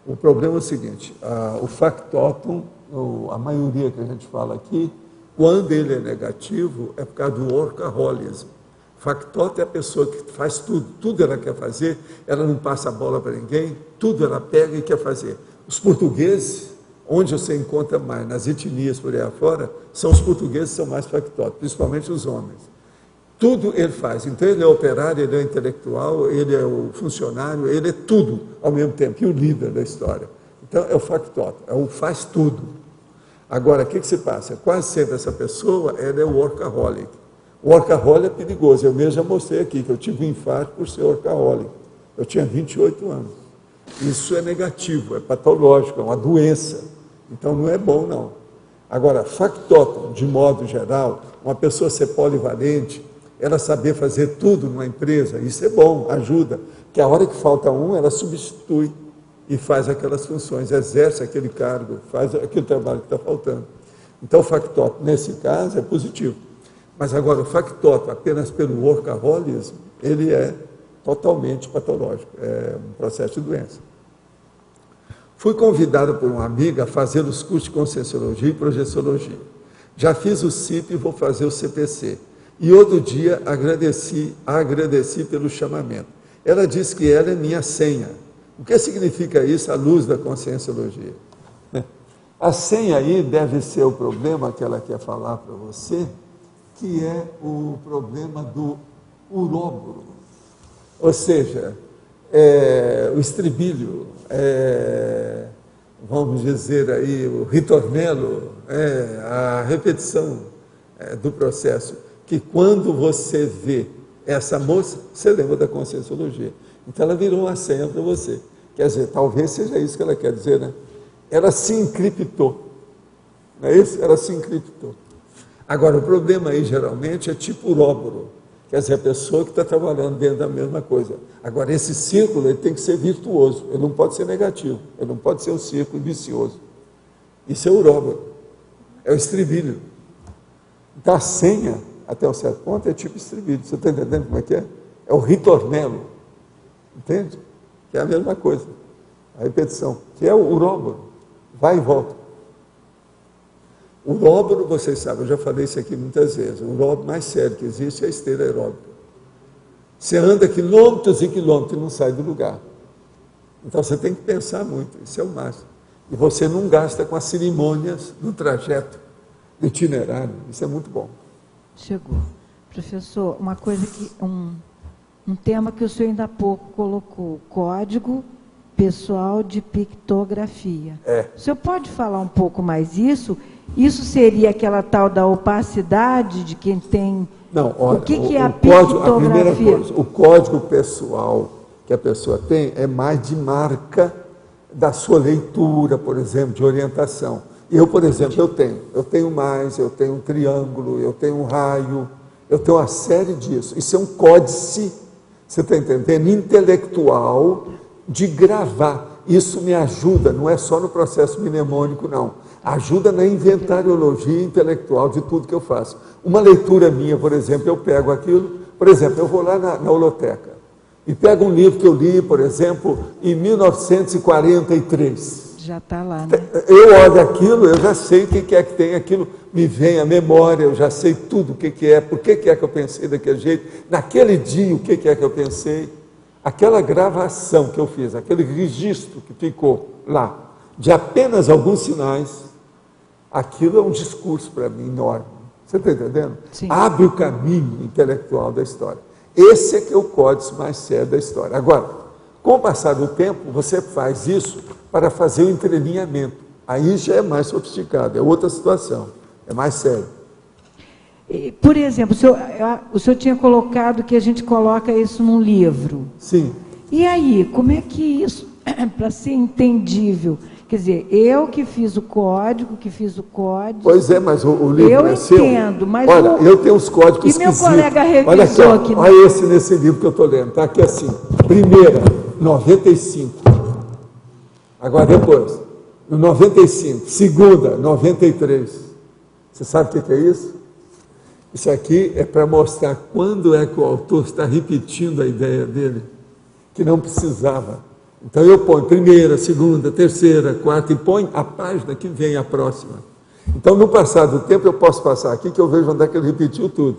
O problema é o seguinte, o factotum, a maioria que a gente fala aqui, quando ele é negativo, é por causa do workaholism. Factotum é a pessoa que faz tudo ela quer fazer, ela não passa a bola para ninguém, tudo ela pega e quer fazer. Os portugueses, onde você encontra mais, nas etnias por aí afora, são os portugueses que são mais factotum, principalmente os homens. Tudo ele faz. Então ele é o operário, ele é o intelectual, ele é o funcionário, ele é tudo ao mesmo tempo, e o líder da história. Então é o factotum, é o faz tudo. Agora, o que se passa? Quase sempre essa pessoa, ela é o workaholic. O workaholic é perigoso. Eu mesmo já mostrei aqui que eu tive um infarto por ser workaholic. Eu tinha 28 anos. Isso é negativo, é patológico, é uma doença. Então não é bom, não. Agora, factotum, de modo geral, uma pessoa ser polivalente, ela saber fazer tudo numa empresa, isso é bom, ajuda. Porque a hora que falta um, ela substitui e faz aquelas funções, exerce aquele cargo, faz aquele trabalho que está faltando. Então, o factotum, nesse caso, é positivo. Mas agora, o factotum, apenas pelo workaholismo, ele é totalmente patológico, é um processo de doença. Fui convidado por uma amiga a fazer os cursos de Conscienciologia e Projeciologia. Já fiz o CIP e vou fazer o CPC. E outro dia agradeci pelo chamamento. Ela disse que ela é minha senha. O que significa isso à luz da Conscienciologia? A senha aí deve ser o problema que ela quer falar para você, que é o problema do uróboro. Ou seja, o estribilho, vamos dizer aí, o ritornello, a repetição do processo, que quando você vê essa moça, você lembra da Conscienciologia. Então ela virou uma senha para você. Quer dizer, talvez seja isso que ela quer dizer, né? Ela se encriptou. Não é isso? Ela se encriptou. Agora, o problema aí, geralmente, é tipo uróboro. Quer dizer, a pessoa que está trabalhando dentro da mesma coisa. Agora, esse círculo ele tem que ser virtuoso, ele não pode ser negativo, ele não pode ser um círculo vicioso. Isso é uróboro, é o estribilho. Então, a senha, até um certo ponto, é tipo estribilho. Você está entendendo como é que é? É o ritornello, entende? Que é a mesma coisa, a repetição, que é o uróboro, vai e volta. O uróboro, vocês sabem, eu já falei isso aqui muitas vezes, o uróboro mais sério que existe é a esteira aeróbica. Você anda quilômetros e quilômetros e não sai do lugar. Então você tem que pensar muito, isso é o máximo. E você não gasta com as cerimônias no trajeto, no itinerário, isso é muito bom. Chegou. Professor, uma coisa que, um tema que o senhor ainda há pouco colocou, Código Pessoal de Pictografia. O senhor pode falar um pouco mais isso? Isso seria aquela tal da opacidade de quem tem... Não, olha, o que é a pictografia? A primeira coisa, o código pessoal que a pessoa tem é mais de marca da sua leitura, por exemplo, de orientação. Eu, por exemplo, eu tenho mais, eu tenho um triângulo, eu tenho um raio, eu tenho uma série disso. Isso é um códice, você está entendendo? Intelectual de gravar. Isso me ajuda, não é só no processo mnemônico, não. Ajuda na inventariologia intelectual de tudo que eu faço. Uma leitura minha, por exemplo, eu pego aquilo, por exemplo, eu vou lá na holoteca e pego um livro que eu li, por exemplo, em 1943. Já está lá, né? Eu olho aquilo, eu já sei o que é que tem aquilo, me vem à memória, eu já sei tudo o que é, por que é que eu pensei daquele jeito, naquele dia o que é que eu pensei. Aquela gravação que eu fiz, aquele registro que ficou lá, de apenas alguns sinais, aquilo é um discurso para mim enorme. Você está entendendo? Sim. Abre o caminho intelectual da história. Esse é que é o códice mais sério da história. Agora, com o passar do tempo, você faz isso para fazer o entrelinhamento. Aí já é mais sofisticado, é outra situação, é mais sério. Por exemplo, o senhor tinha colocado que a gente coloca isso num livro. Sim. E aí, como é que isso, para ser entendível? Quer dizer, eu que fiz o código, Pois é, mas o livro é seu. Eu entendo, mas... Olha, eu tenho os códigos esquisitos. E meu colega revisou olha aqui, aqui. Olha esse nesse livro que eu estou lendo, está aqui assim. Primeira, 95. Agora depois, no 95. Segunda, 93. Você sabe o que é isso? Isso aqui é para mostrar quando é que o autor está repetindo a ideia dele, que não precisava. Então eu ponho primeira, segunda, terceira, quarta e ponho a página que vem a próxima. Então no passar do tempo eu posso passar aqui que eu vejo onde é que ele repetiu tudo.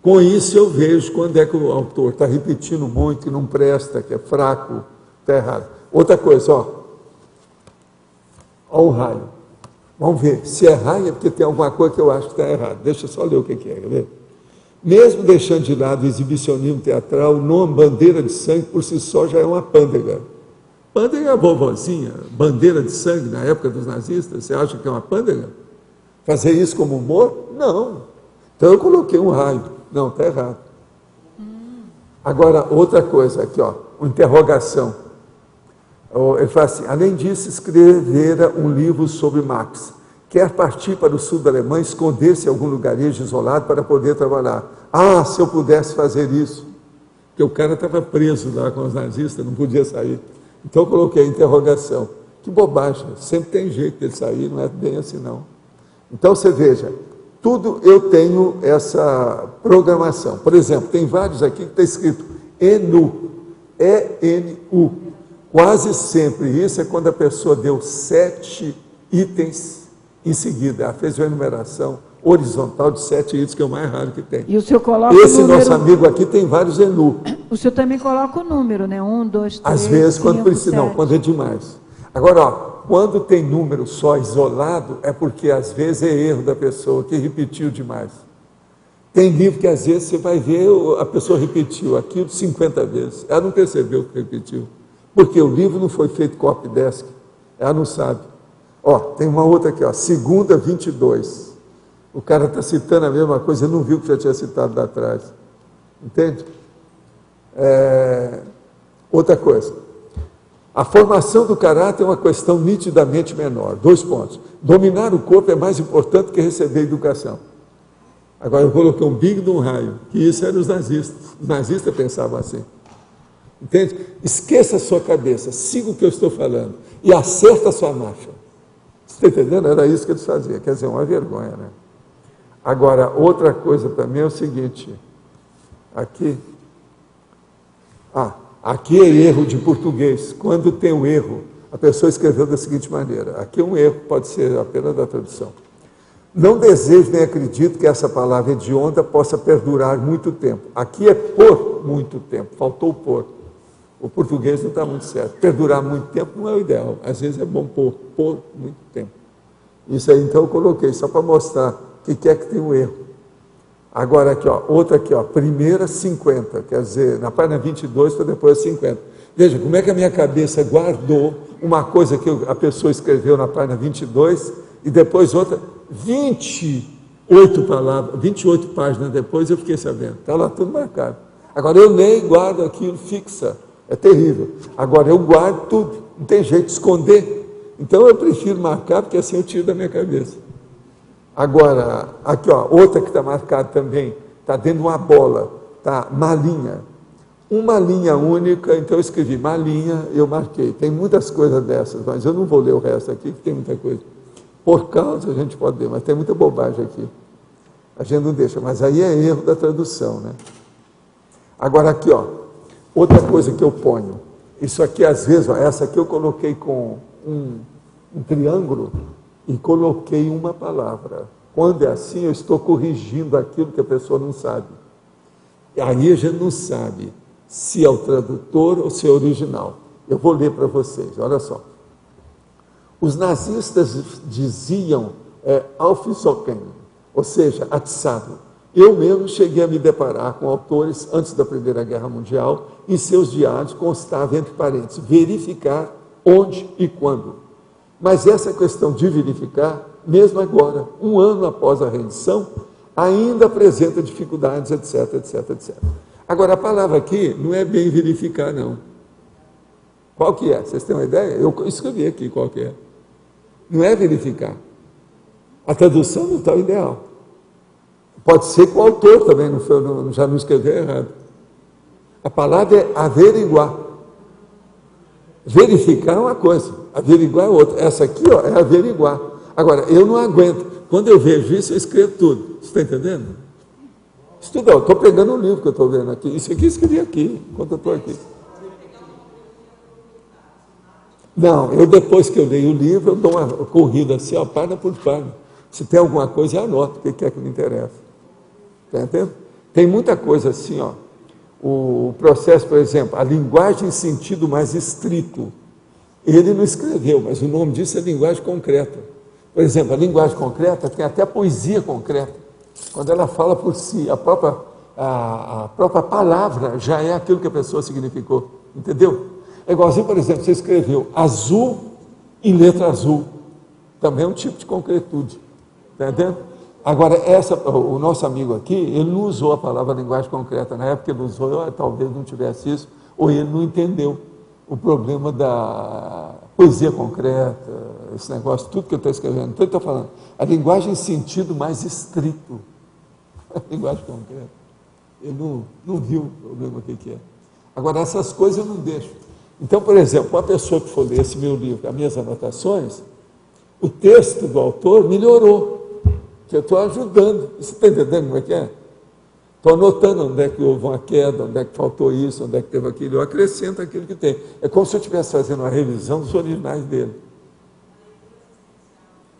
Com isso eu vejo quando é que o autor está repetindo muito, que não presta, que é fraco, está errado. Outra coisa, ó o raio. Vamos ver, se é raio é porque tem alguma coisa que eu acho que está errado. Deixa eu só ler o que é, quer ver? Mesmo deixando de lado o exibicionismo teatral, o nome bandeira de sangue por si só já é uma pândega. Pândega é a vovozinha, bandeira de sangue na época dos nazistas, você acha que é uma pândega? Fazer isso como humor? Não. Então eu coloquei um raio. Não, está errado. Agora, outra coisa aqui, ó, uma interrogação. Ele fala assim, além disso, escrevera um livro sobre Marx. Quer partir para o sul da Alemanha, esconder-se em algum lugarejo isolado para poder trabalhar. Ah, se eu pudesse fazer isso. Porque o cara estava preso lá com os nazistas, não podia sair. Então eu coloquei a interrogação. Que bobagem, sempre tem jeito de ele sair, não é bem assim não. Então você veja, tudo eu tenho essa programação. Por exemplo, tem vários aqui que está escrito ENU, E-N-U. Quase sempre isso é quando a pessoa deu 7 itens em seguida. Ela fez uma enumeração horizontal de 7 itens, que é o mais raro que tem. E o senhor coloca esse número... nosso amigo aqui tem vários ENU. O senhor também coloca o número, né? 1, 2, 3, às vezes, 5, quando precisa, 7. não, quando é demais. Agora, ó, quando tem número só isolado, é porque às vezes é erro da pessoa, que repetiu demais. Tem livro que às vezes você vai ver, a pessoa repetiu aquilo 50 vezes. Ela não percebeu que repetiu. Porque o livro não foi feito copy-desk. Ela não sabe. Ó, tem uma outra aqui, ó, 2ª, 22. O cara está citando a mesma coisa, não viu que já tinha citado lá atrás. Entende? Outra coisa. A formação do caráter é uma questão nitidamente menor. 2 pontos. Dominar o corpo é mais importante que receber educação. Agora eu coloquei um bico de um raio, que isso eram os nazistas. Os nazistas pensavam assim. Entende? Esqueça a sua cabeça, siga o que eu estou falando e acerta a sua marcha. Você está entendendo? Era isso que eles faziam. Quer dizer, uma vergonha, né? Agora, outra coisa também é o seguinte. Aqui é erro de português. Quando tem um erro, a pessoa escreveu da seguinte maneira. Aqui é um erro, pode ser apenas da tradução. Não desejo nem acredito que essa palavra hedionda possa perdurar muito tempo. Aqui é por muito tempo, faltou o por. O português não está muito certo. Perdurar muito tempo não é o ideal. Às vezes é bom por muito tempo. Isso aí, então, eu coloquei só para mostrar o que é que tem um erro. Agora, aqui, ó, outra aqui, ó, primeira 50, quer dizer, na página 22 para depois 50. Veja, como é que a minha cabeça guardou uma coisa que a pessoa escreveu na página 22 e depois outra, 28 palavras, 28 páginas depois eu fiquei sabendo. Está lá tudo marcado. Agora, eu leio e guardo aquilo, fixa. É terrível. Agora, eu guardo tudo. Não tem jeito de esconder. Então, eu prefiro marcar, porque assim eu tiro da minha cabeça. Agora, aqui, ó, outra que está marcada também, está dentro de uma bola, tá? Malinha. Uma linha única, então eu escrevi malinha, eu marquei. Tem muitas coisas dessas, mas eu não vou ler o resto aqui, porque tem muita coisa. Por causa, a gente pode ler, mas tem muita bobagem aqui. A gente não deixa, mas aí é erro da tradução, né? Agora aqui, ó, outra coisa que eu ponho. Isso aqui, às vezes, ó, essa aqui eu coloquei com um triângulo, e coloquei uma palavra. Quando é assim, eu estou corrigindo aquilo que a pessoa não sabe. E aí a gente não sabe se é o tradutor ou se é o original. Eu vou ler para vocês, olha só. Os nazistas diziam Aufzocken, ou seja, atiçado. Eu mesmo cheguei a me deparar com autores antes da Primeira Guerra Mundial, em seus diários constava, entre parênteses, verificar onde e quando. Mas essa questão de verificar, mesmo agora, 1 ano após a rendição, ainda apresenta dificuldades, etc, etc, etc. Agora, a palavra aqui não é bem verificar, não. Qual que é? Vocês têm uma ideia? Eu escrevi aqui qual que é. Não é verificar. A tradução não está o ideal. Pode ser que o autor também já não escreveu errado. A palavra é averiguar. Verificar é uma coisa, averiguar é outra. Essa aqui, ó, é averiguar. Agora, eu não aguento. Quando eu vejo isso, eu escrevo tudo. Você está entendendo? Estou pegando um livro que eu estou vendo aqui. Isso aqui eu escrevi aqui, enquanto eu estou aqui. Não, eu depois que eu leio o livro, eu dou uma corrida assim, ó, página por página. Se tem alguma coisa, eu anoto o que é que me interessa. Está entendendo? Tem muita coisa assim, ó. O processo, por exemplo, a linguagem em sentido mais estrito. Ele não escreveu, mas o nome disso é linguagem concreta. Por exemplo, a linguagem concreta tem até a poesia concreta. Quando ela fala por si, a própria a própria palavra já é aquilo que a pessoa significou, entendeu? É igualzinho, por exemplo, você escreveu azul em letra azul, também é um tipo de concretude, está entendendo? Agora, o nosso amigo aqui, ele não usou a palavra linguagem concreta, na época ele usou, talvez não tivesse isso, ou ele não entendeu o problema da poesia concreta, esse negócio, tudo que eu estou escrevendo. Então, eu estou falando, a linguagem em sentido mais estrito, a linguagem concreta. Ele não viu o problema que é. Agora, essas coisas eu não deixo. Então, por exemplo, uma pessoa que for ler esse meu livro, as minhas anotações, o texto do autor melhorou, que eu estou ajudando. Você está entendendo como é que é? Estou anotando onde é que houve uma queda, onde é que faltou isso, onde é que teve aquilo. Eu acrescento aquilo que tem. É como se eu estivesse fazendo uma revisão dos originais dele.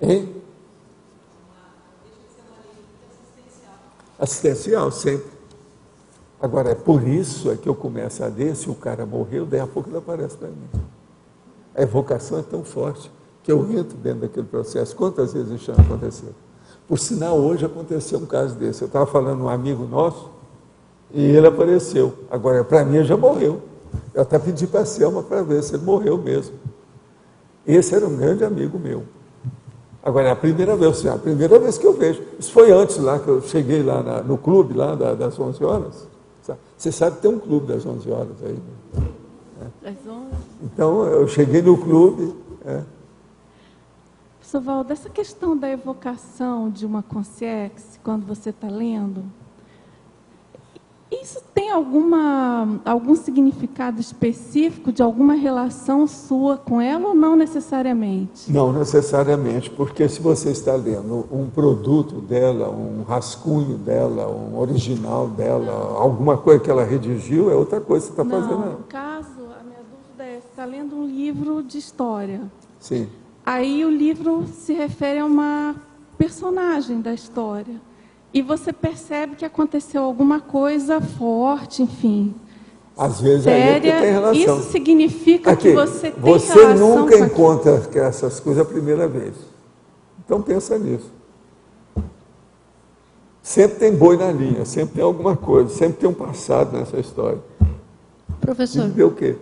Hein? Assistencial, sempre. Agora, é por isso que eu começo a ler, se o cara morreu, daí a pouco ele aparece para mim. A evocação é tão forte que eu entro dentro daquele processo. Quantas vezes isso já aconteceu? Por sinal, hoje aconteceu um caso desse. Eu estava falando com um amigo nosso e ele apareceu. Agora, para mim, ele já morreu. Eu até pedi para a Selma para ver se ele morreu mesmo. Esse era um grande amigo meu. Agora, é a primeira vez que eu vejo. Isso foi antes lá, que eu cheguei lá no clube, lá das 11 horas. Você sabe que tem um clube das 11 horas aí. Né? Então, eu cheguei no clube. Professor Valdo, essa questão da evocação de uma consciência, quando você está lendo, isso tem algum significado específico de alguma relação sua com ela ou não necessariamente? Não necessariamente, porque se você está lendo um produto dela, um rascunho dela, um original dela, alguma coisa que ela redigiu, é outra coisa que você está fazendo. No caso, a minha dúvida é, você está lendo um livro de história. Sim. Aí o livro se refere a uma personagem da história. E você percebe que aconteceu alguma coisa forte, enfim. Às vezes séria, aí é que tem relação. Isso significa que você tem relação. Você nunca encontra essas coisas a primeira vez. Então pensa nisso. Sempre tem boi na linha, sempre tem alguma coisa, sempre tem um passado nessa história. Professor. E o quê?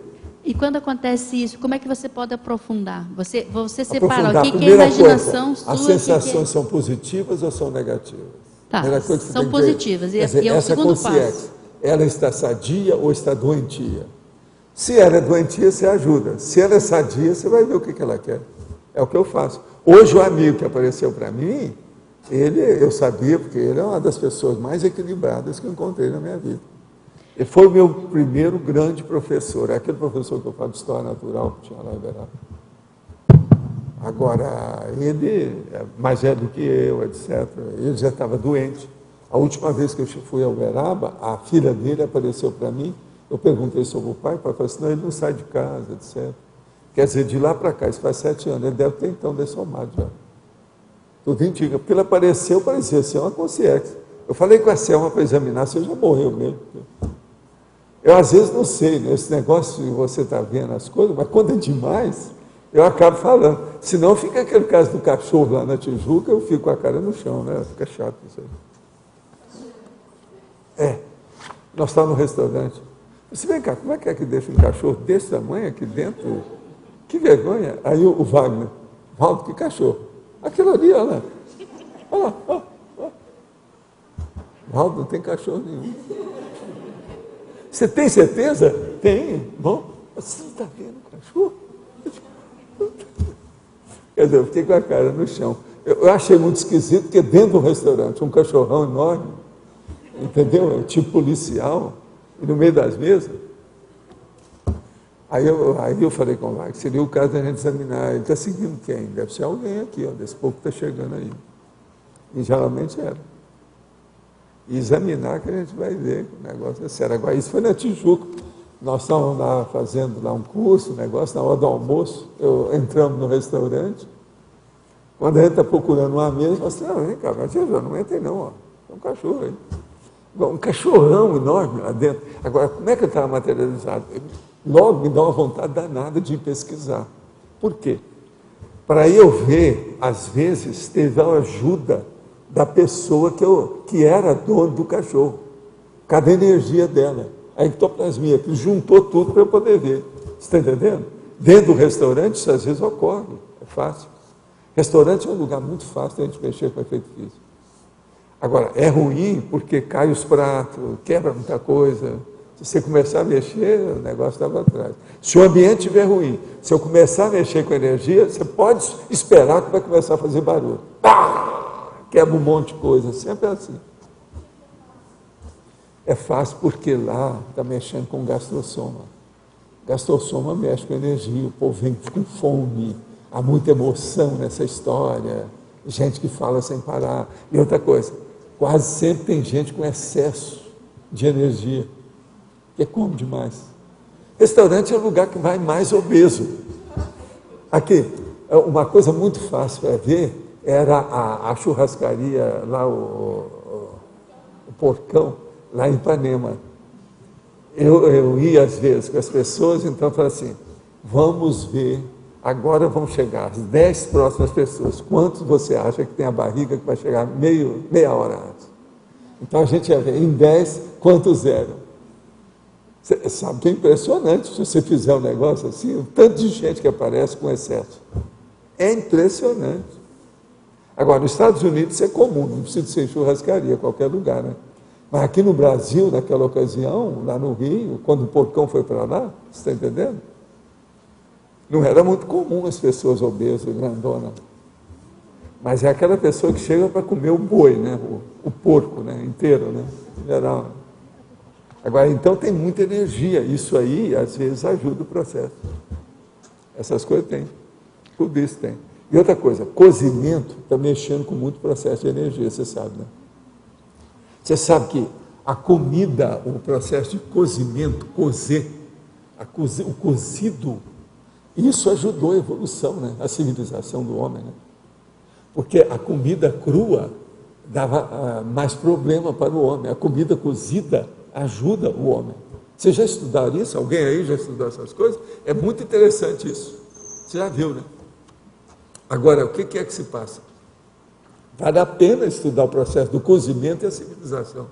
E quando acontece isso, como é que você pode aprofundar? Você separa o que é imaginação sua? As sensações são positivas ou são negativas? Tá, são positivas. Dizer, e é o segundo passo. Ela está sadia ou está doentia? Se ela é doentia, você ajuda. Se ela é sadia, você vai ver o que ela quer. É o que eu faço. Hoje o amigo que apareceu para mim, eu sabia, porque ele é uma das pessoas mais equilibradas que eu encontrei na minha vida. Ele foi o meu primeiro grande professor, é aquele professor que eu falo de História Natural, que tinha lá em Uberaba. Agora, ele é mais velho do que eu, etc. Ele já estava doente. A última vez que eu fui a Uberaba, a filha dele apareceu para mim, eu perguntei sobre o pai falou assim, não, ele não sai de casa, etc. Quer dizer, de lá para cá, isso faz 7 anos, ele deve ter então dessomado já. Tudo indica, porque ele apareceu, parecia ser uma consciência. Eu falei com a Selma para examinar se ele já morreu mesmo. Eu às vezes não sei, né? Esse negócio de você está vendo as coisas, mas quando é demais, eu acabo falando. Senão fica aquele caso do cachorro lá na Tijuca, eu fico com a cara no chão, né? Fica chato isso aí. Nós estávamos no restaurante. Você vem cá, como é que deixa um cachorro desse tamanho aqui dentro? Que vergonha. Aí o Wagner, Valdo, que cachorro? Aquilo ali, olha lá. Olha lá, olha lá. Valdo, não tem cachorro nenhum. Você tem certeza? Tem. Bom, você está vendo o cachorro? Quer dizer, eu fiquei com a cara no chão. Eu achei muito esquisito, porque dentro do restaurante, um cachorrão enorme, entendeu? Tipo policial, e no meio das mesas. Aí eu falei com o Wagner, seria o caso da gente examinar. Ele está seguindo quem? Deve ser alguém aqui, ó, desse povo que está chegando aí. E geralmente era. E examinar que a gente vai ver que o negócio é sério. Agora, isso foi na Tijuca. Nós estávamos lá fazendo lá um curso, negócio, na hora do almoço, entramos no restaurante. Quando a gente está procurando uma mesa, nós falamos, não, vem cá, não entra aí não, ó. Tem um cachorro aí. Um cachorrão enorme lá dentro. Agora, como é que ele estava materializado? Logo me dá uma vontade danada de pesquisar. Por quê? Para eu ver, às vezes, teve a ajuda da pessoa que era dono do cachorro. O causa da energia dela. A ectoplasmia, que juntou tudo para eu poder ver. Você está entendendo? Dentro do restaurante, isso às vezes ocorre, é fácil. Restaurante é um lugar muito fácil de a gente mexer com efeito físico. Agora, é ruim porque cai os pratos, quebra muita coisa. Se você começar a mexer, o negócio estava atrás. Se o ambiente estiver ruim, se eu começar a mexer com energia, você pode esperar que vai começar a fazer barulho. Quebra um monte de coisa, sempre é assim. É fácil porque lá está mexendo com gastrosoma. Gastrosoma mexe com energia, o povo vem com fome, há muita emoção nessa história, gente que fala sem parar. E outra coisa, quase sempre tem gente com excesso de energia, que come demais. Restaurante é o lugar que vai mais obeso. Aqui, uma coisa muito fácil para ver era a churrascaria, lá o Porcão, lá em Ipanema. Eu ia às vezes com as pessoas, então eu falei assim, vamos ver, agora vão chegar as 10 próximas pessoas, quantos você acha que tem a barriga que vai chegar meia hora antes? Então a gente ia ver, em 10, quantos eram? Você sabe que é impressionante, se você fizer um negócio assim, o tanto de gente que aparece com excesso. É impressionante. Agora, nos Estados Unidos isso é comum, não precisa ser churrascaria, qualquer lugar, né? Mas aqui no Brasil, naquela ocasião, lá no Rio, quando o Porcão foi para lá, você está entendendo? Não era muito comum as pessoas obesas, grandonas. Mas é aquela pessoa que chega para comer o boi, né? O porco, né? Inteiro, né? Em geral. Agora, então tem muita energia. Isso aí, às vezes, ajuda o processo. Essas coisas tem. Tudo isso tem. E outra coisa, cozimento está mexendo com muito processo de energia, você sabe, né? Você sabe que a comida, o processo de cozimento, cozer, o cozido, isso ajudou a evolução, né? A civilização do homem, né? Porque a comida crua dava mais problema para o homem, a comida cozida ajuda o homem. Vocês já estudaram isso? Alguém aí já estudou essas coisas? É muito interessante isso. Você já viu, né? Agora, o que é que se passa? Vale a pena estudar o processo do cozimento e a civilização.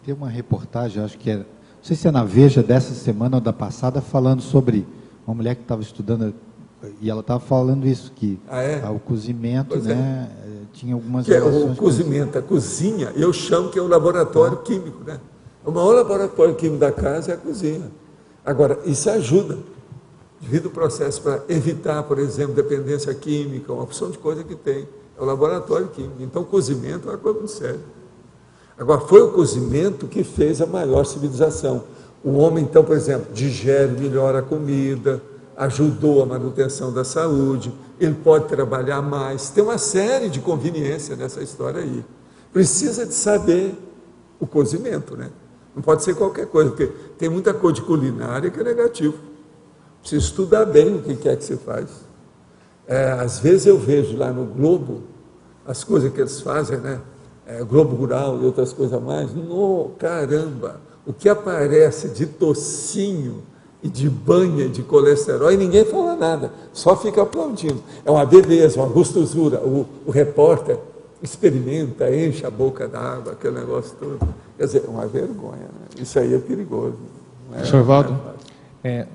Tem uma reportagem, acho que é, não sei se é na Veja dessa semana ou da passada, falando sobre uma mulher que estava estudando, e ela estava falando isso, que o cozimento, né, tinha algumas relações. O cozimento, a cozinha, eu chamo que é um laboratório químico, né? O maior laboratório químico da casa é a cozinha. Agora, isso ajuda, devido ao processo, para evitar, por exemplo, dependência química, uma opção de coisa que tem. É o laboratório químico. Então, o cozimento é uma coisa muito séria. Agora, foi o cozimento que fez a maior civilização. O homem, então, por exemplo, digere melhor a comida, ajudou a manutenção da saúde, ele pode trabalhar mais. Tem uma série de conveniências nessa história aí. Precisa de saber o cozimento, né? Não pode ser qualquer coisa, porque tem muita coisa de culinária que é negativo. Precisa estudar bem o que é que se faz. Às vezes eu vejo lá no Globo as coisas que eles fazem, né? Globo Rural e outras coisas mais. No caramba! O que aparece de tocinho e de banha, de colesterol, e ninguém fala nada, só fica aplaudindo. É uma beleza, uma gostosura. O repórter experimenta, enche a boca d'água, aquele negócio todo. Quer dizer, é uma vergonha, né? Isso aí é perigoso. Sr. Valdo,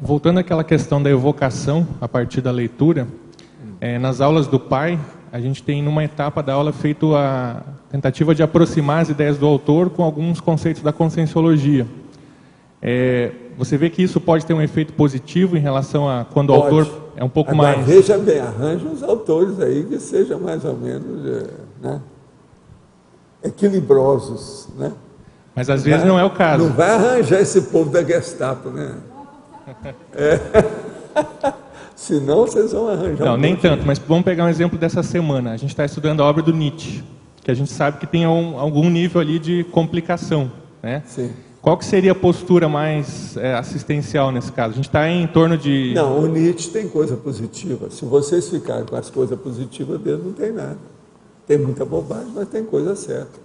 voltando àquela questão da evocação a partir da leitura, nas aulas do pai, a gente tem numa etapa da aula feito a tentativa de aproximar as ideias do autor com alguns conceitos da conscienciologia. Você vê que isso pode ter um efeito positivo em relação a quando o autor é um pouco mais... Veja bem, arranja os autores aí que sejam mais ou menos equilibrosos, né? Mas às vezes não é o caso. Não vai arranjar esse povo da Gestapo, né? Senão vocês vão arranjar. Não, nem tanto, mas vamos pegar um exemplo dessa semana. A gente está estudando a obra do Nietzsche, que a gente sabe que tem algum nível ali de complicação, né? Sim. Qual que seria a postura mais assistencial nesse caso? A gente está em torno de... Não, o Nietzsche tem coisa positiva. Se vocês ficarem com as coisas positivas dele, não tem nada. Tem muita bobagem, mas tem coisa certa.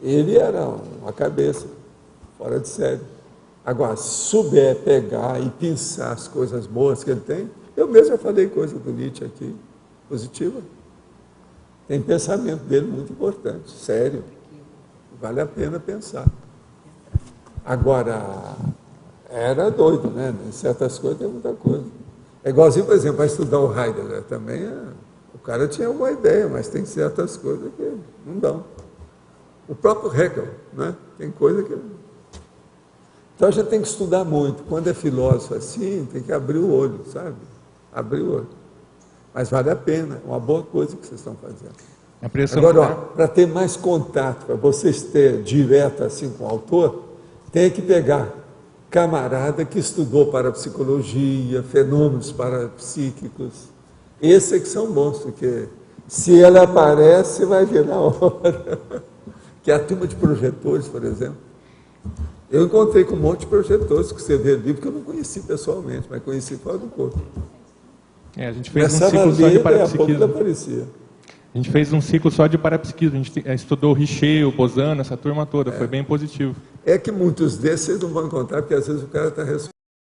Ele era uma cabeça, fora de série. Agora, se souber pegar e pensar as coisas boas que ele tem, eu mesmo já falei coisa do Nietzsche aqui, positiva. Tem pensamento dele muito importante, sério. Vale a pena pensar. Agora, era doido, né? Em certas coisas tem muita coisa. É igualzinho, por exemplo, para estudar o Heidegger também, o cara tinha uma ideia, mas tem certas coisas que não dão. O próprio Hegel, né? Tem coisa que... Então a gente tem que estudar muito. Quando é filósofo assim, tem que abrir o olho, sabe? Abrir o olho. Mas vale a pena, é uma boa coisa que vocês estão fazendo. Agora, para ter mais contato, para vocês terem direto assim com o autor, tem que pegar camarada que estudou parapsicologia, fenômenos parapsíquicos. Esses é que são bons, porque se ele aparece, vai vir na hora. Que é a turma de projetores, por exemplo. Eu encontrei com um monte de projetores que escreveram livro que eu não conheci pessoalmente, mas conheci fora do corpo. A gente fez um ciclo só de parapsiquismo. A gente fez um ciclo só de parapsiquismo. A gente estudou o Richer, o Bozano, essa turma toda. Foi bem positivo. É que muitos desses vocês não vão encontrar, porque às vezes o cara está